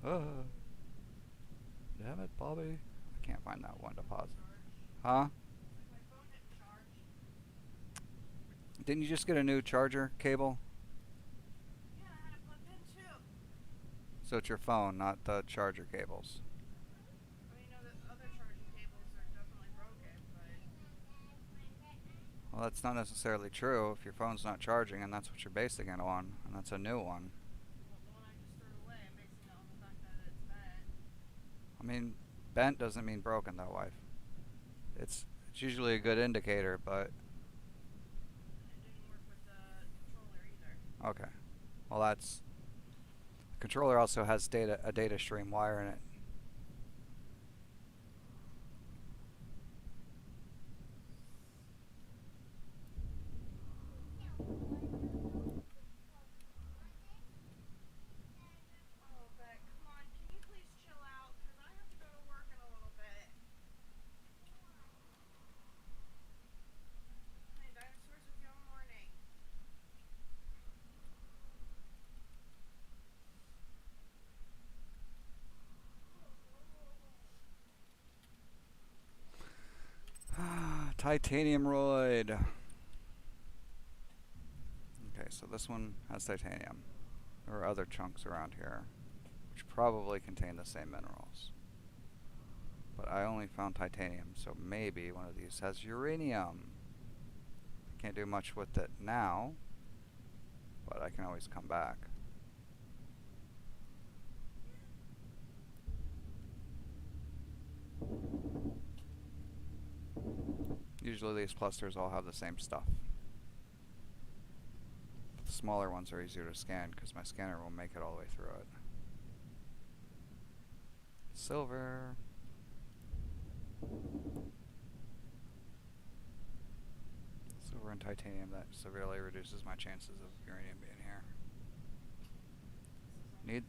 Damn it, Bobby. I can't find that one deposit. Huh? My phone didn't charge. Didn't you just get a new charger cable? Yeah, I had it plugged in too. So it's your phone, not the charger cables. Well, you know the other charging cables are definitely broken, but Well, that's not necessarily true if your phone's not charging and that's what you're basing it on, and that's a new one. well, the one I just threw away, I'm basing it on the fact that it's bent. I mean, bent doesn't mean broken though, wife. It's usually a good indicator, but And it didn't work with the controller either. okay. Well, that's the controller also has a data stream wire in it. Oh, Beck, come on, can you please chill out? Because I have to go to work in a little bit. Playing dinosaurs with you all morning. Titanium roid. Okay, so this one has titanium. There are other chunks around here, which probably contain the same minerals. But I only found titanium, so maybe one of these has uranium. I can't do much with it now, but I can always come back. Usually these clusters all have the same stuff. The smaller ones are easier to scan because my scanner will make it all the way through it. Silver. Silver and titanium, that severely reduces my chances of uranium being here. This is Need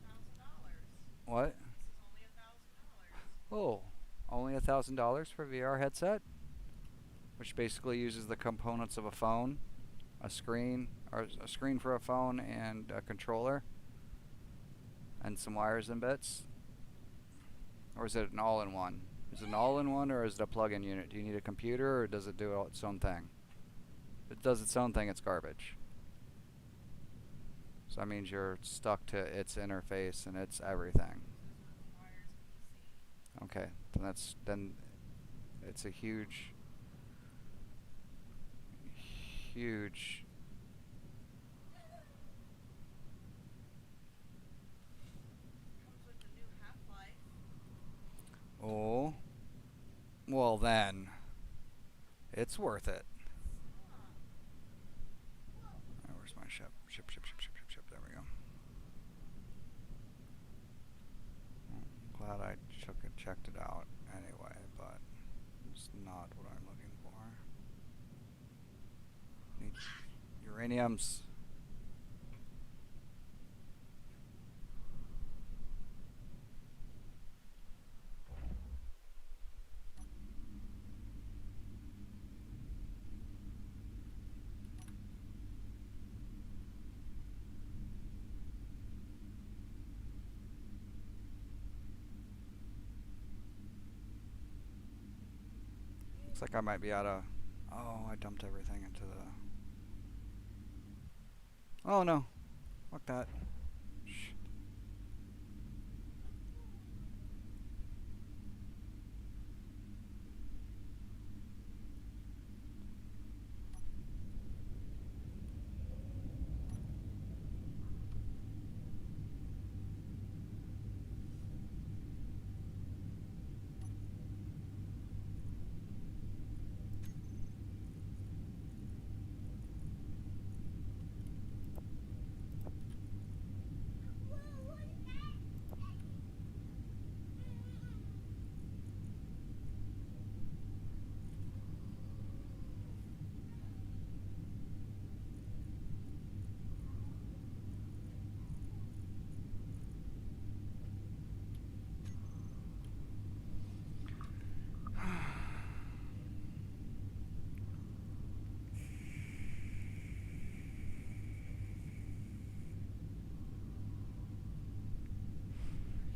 only $1,000. what? This is only $1,000. Oh, only $1,000 for a VR headset, which basically uses the components of a phone, a screen for a phone, and a controller, and some wires and bits. Or is it an all-in-one? Is it an all-in-one or is it a plug-in unit? Do you need a computer or does it do its own thing? If it does its own thing, it's garbage. So that means you're stuck to its interface and its everything. Okay, then it's a huge Comes with the new Half-Life. oh, well then it's worth it. Alright, where's my ship? Ship. There we go. Glad I checked it out anyway, but it's not what I'm looking for. Need uraniums. Looks like I might be out of... Oh, I dumped everything into the... Oh no. Fuck that. Shit.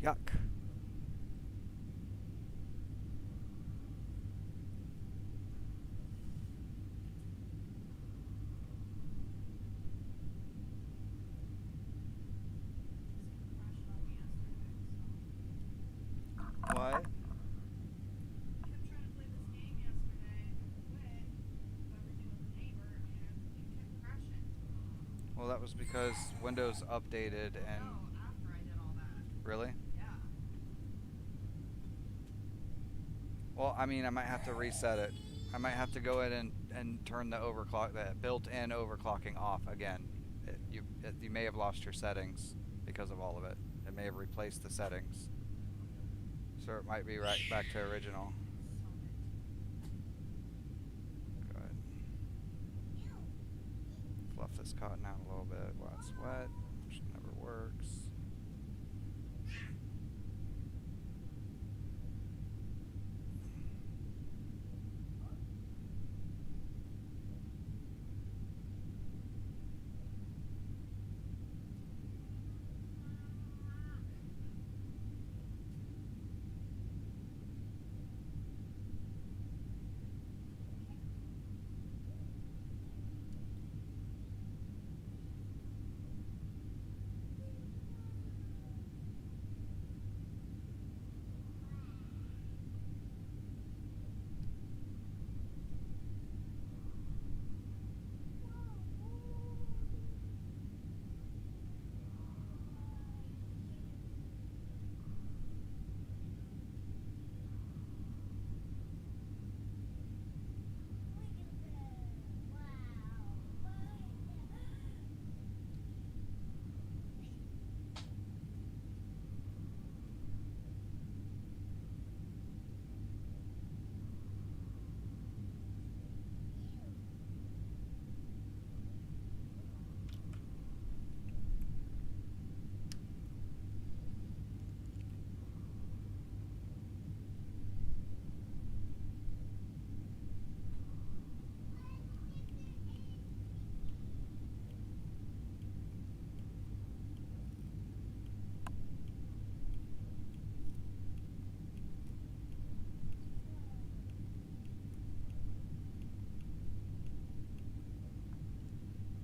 Yuck. What? Kept trying to play this game yesterday and quit. Got everything with the neighbor and it kept crashing. Well, that was because Windows updated and... No, after I did all that. Really? Yeah. Well, I mean, I might have to reset it. I might have to go in and turn the overclock, that built-in overclocking off again. You may have lost your settings because of all of it. It may have replaced the settings. So it might be right back to original. Good. Fluff this cotton out a little bit while it's wet, which never works.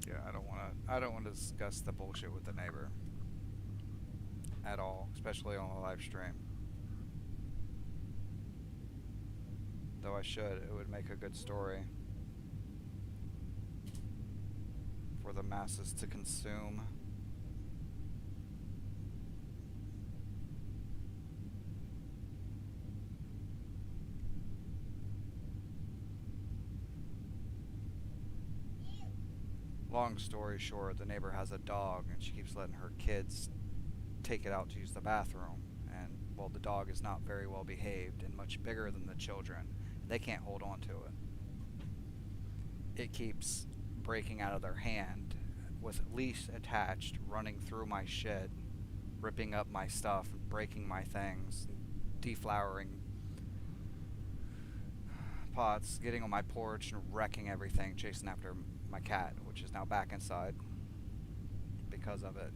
Yeah, I don't want to discuss the bullshit with the neighbor at all, especially on a live stream. Though I should, it would make a good story for the masses to consume. Long story short, the neighbor has a dog and she keeps letting her kids take it out to use the bathroom. And, well, the dog is not very well behaved and much bigger than the children. They can't hold on to it. It keeps breaking out of their hand with leash attached, running through my shed, ripping up my stuff, breaking my things, deflowering pots, getting on my porch and wrecking everything, chasing after my cat, which is now back inside because of it.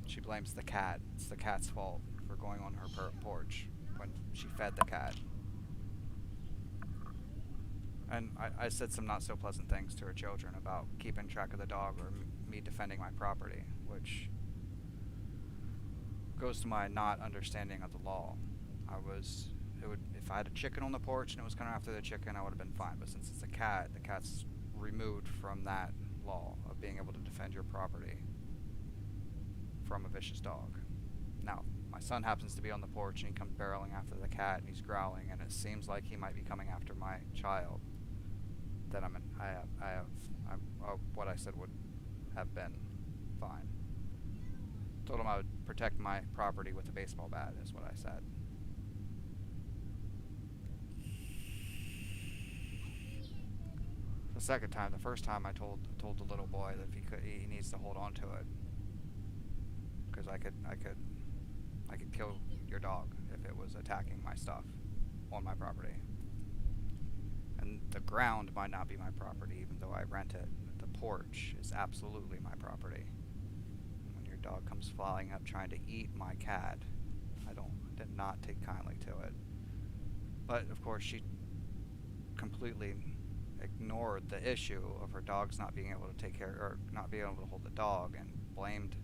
She blames the cat. It's the cat's fault for going on her porch when she fed the cat. And I said some not so pleasant things to her children about keeping track of the dog or me defending my property, which goes to my not understanding of the law. If I had a chicken on the porch and it was coming after the chicken, I would have been fine. But since it's a cat, the cat's removed from that law of being able to defend your property from a vicious dog. Now, my son happens to be on the porch and he comes barreling after the cat and he's growling and it seems like he might be coming after my child. Then what I said would have been fine. Told him I would protect my property with a baseball bat, is what I said. The second time, the first time I told the little boy that if he needs to hold on to it, because I could kill your dog if it was attacking my stuff on my property. And the ground might not be my property, even though I rent it. The porch is absolutely my property. And when your dog comes flying up trying to eat my cat, I did not take kindly to it. But of course, she completely ignored the issue of her dogs not being able to take care, or not being able to hold the dog, and blamed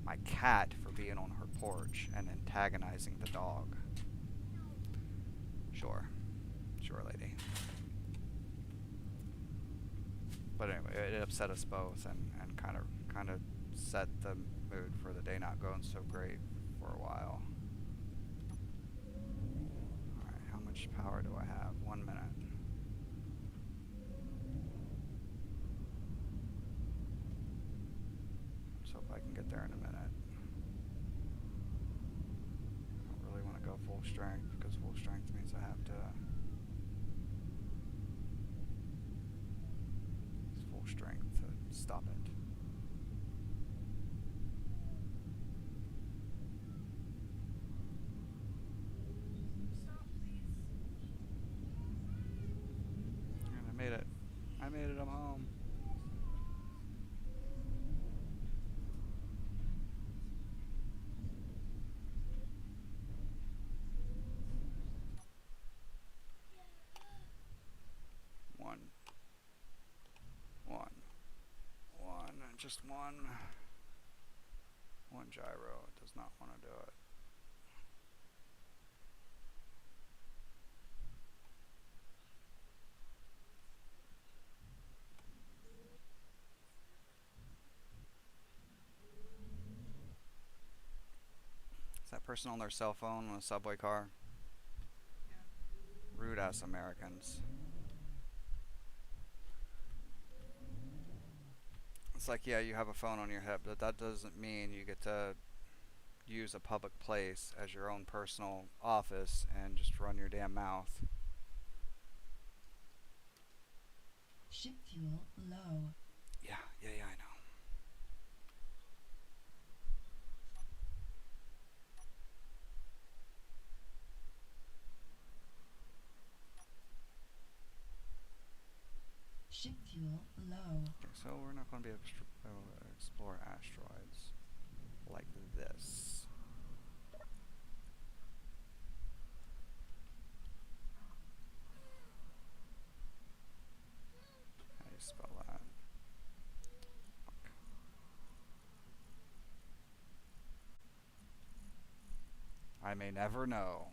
my cat for being on her porch and antagonizing the dog. Sure, lady. But anyway, it upset us both and kind of set the mood for the day not going so great for a while. Alright, how much power do I have? 1 minute. Let's hope I can get there in a minute. I don't really want to go full strength because full strength means I have to strength to stop it. Stop, please. And I made it. I'm home. Just one gyro. It does not want to do it. Is that person on their cell phone on a subway car? Yeah. Rude ass Americans. It's like, yeah, you have a phone on your hip, but that doesn't mean you get to use a public place as your own personal office and just run your damn mouth. Ship fuel low. Yeah, I know. Ship fuel low. Okay, so we're not going to be able to explore asteroids like this. I I may never know.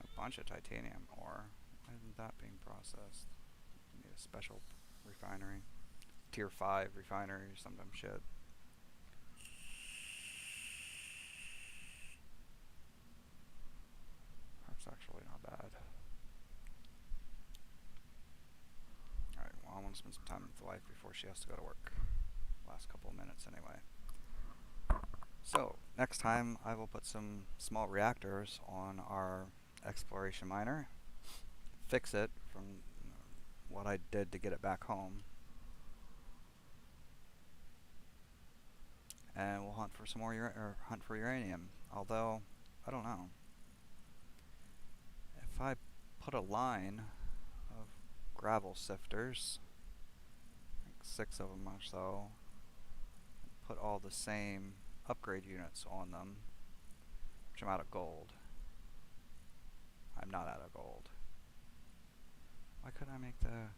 A bunch of titanium ore. Why isn't that being processed? Need a special refinery. Tier 5 refinery or some dumb shit. That's actually not bad. Alright, well, I want to spend some time with the wife before she has to go to work. Last couple of minutes, anyway. So, next time I will put some small reactors on our exploration miner. Fix it from what I did to get it back home. And we'll hunt for some more hunt for uranium. Although, I don't know. If I put a line of gravel sifters, like 6 of them or so, and put all the same upgrade units on them, which I'm out of gold. I'm not out of gold. Why couldn't I make the...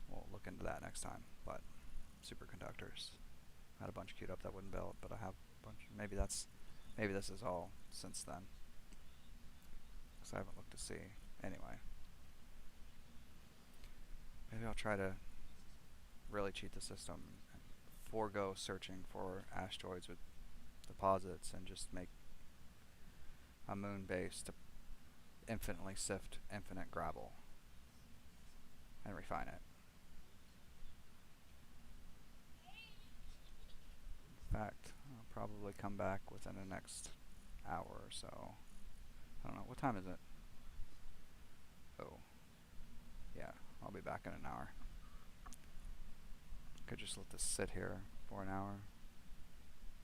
We'll look into that next time, but superconductors. I had a bunch queued up that wouldn't build, but I have a bunch. Maybe this is all since then, because I haven't looked to see. Anyway, maybe I'll try to really cheat the system and forego searching for asteroids with deposits and just make a moon base to infinitely sift infinite gravel and refine it. In fact, I'll probably come back within the next hour or so. I don't know, what time is it? Oh, yeah, I'll be back in an hour. Could just let this sit here for an hour.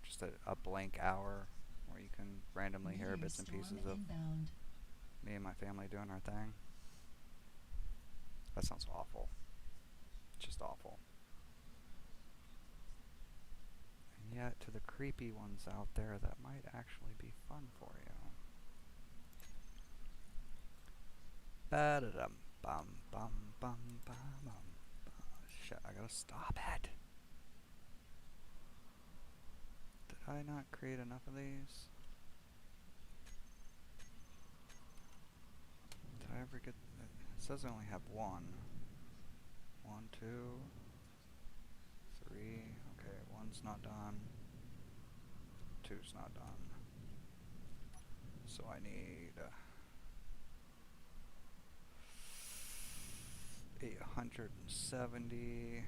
Just a blank hour where you can randomly hear bits and pieces of inbound. me and my family doing our thing. That sounds awful. Just awful. And yet, to the creepy ones out there, that might actually be fun for you. Ba-da-dum, bum, bum, bum, bum, bum. Shit, I gotta stop it. Did I not create enough of these? Did I ever get... It says I only have one. 1, 2, 3. Okay, 1's not done. 2's not done. So I need 870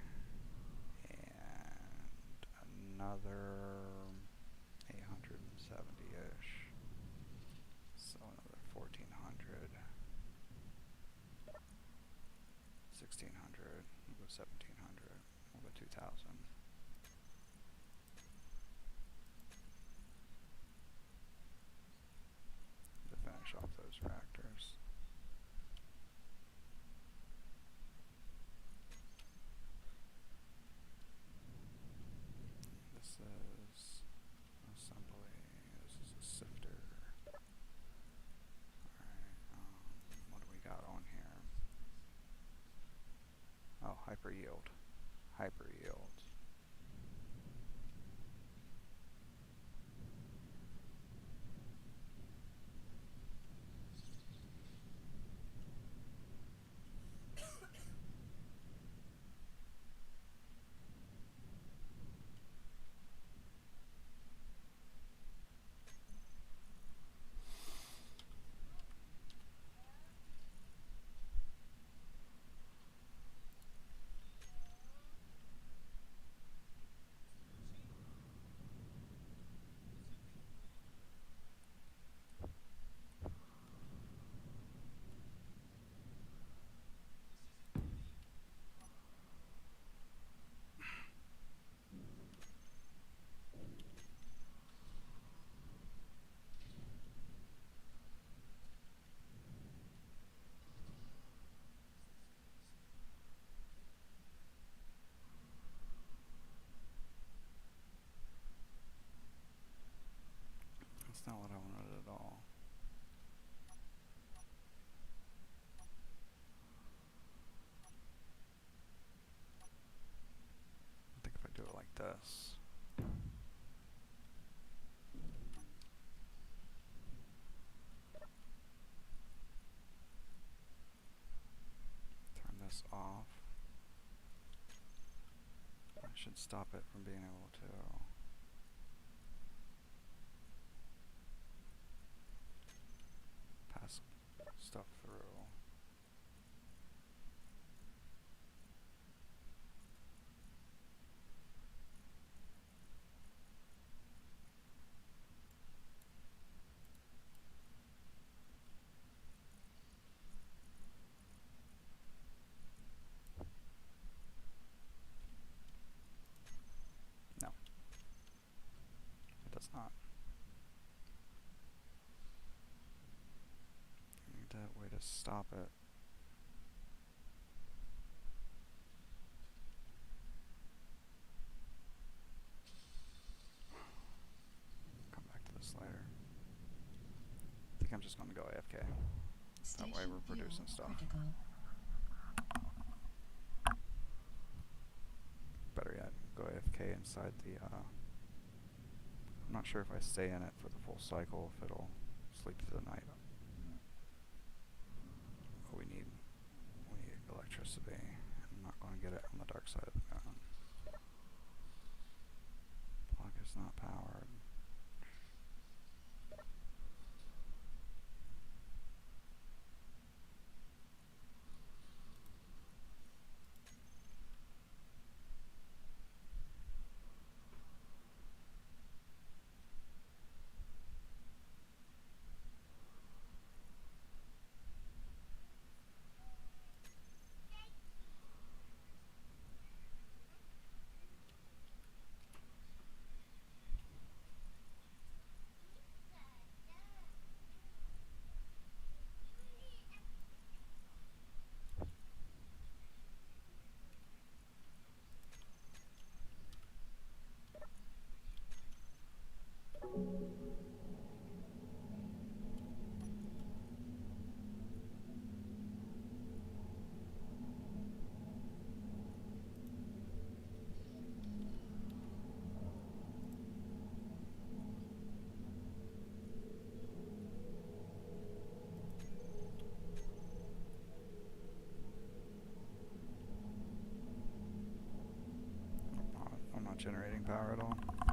and another 870-ish. So another 1400. 1600. We'll go 1700. We'll go 2000. To finish off those reactors. This is assembly. This is a sifter. Alright, what do we got on here? Oh, hyper yield. Hyper yield. this. Turn this off. I should stop it from being able to pass stuff through. No, it does not. I need a way to stop it. Come back to this later. I think I'm just going to go AFK. That way Station we're producing fuel stuff. critical. Better yet, go AFK inside the, I'm not sure if I stay in it for the full cycle, if it'll sleep through the night. But we need electricity. I'm not going to get it on the dark side of the moon. Plug is not powered. I'm not generating power at all.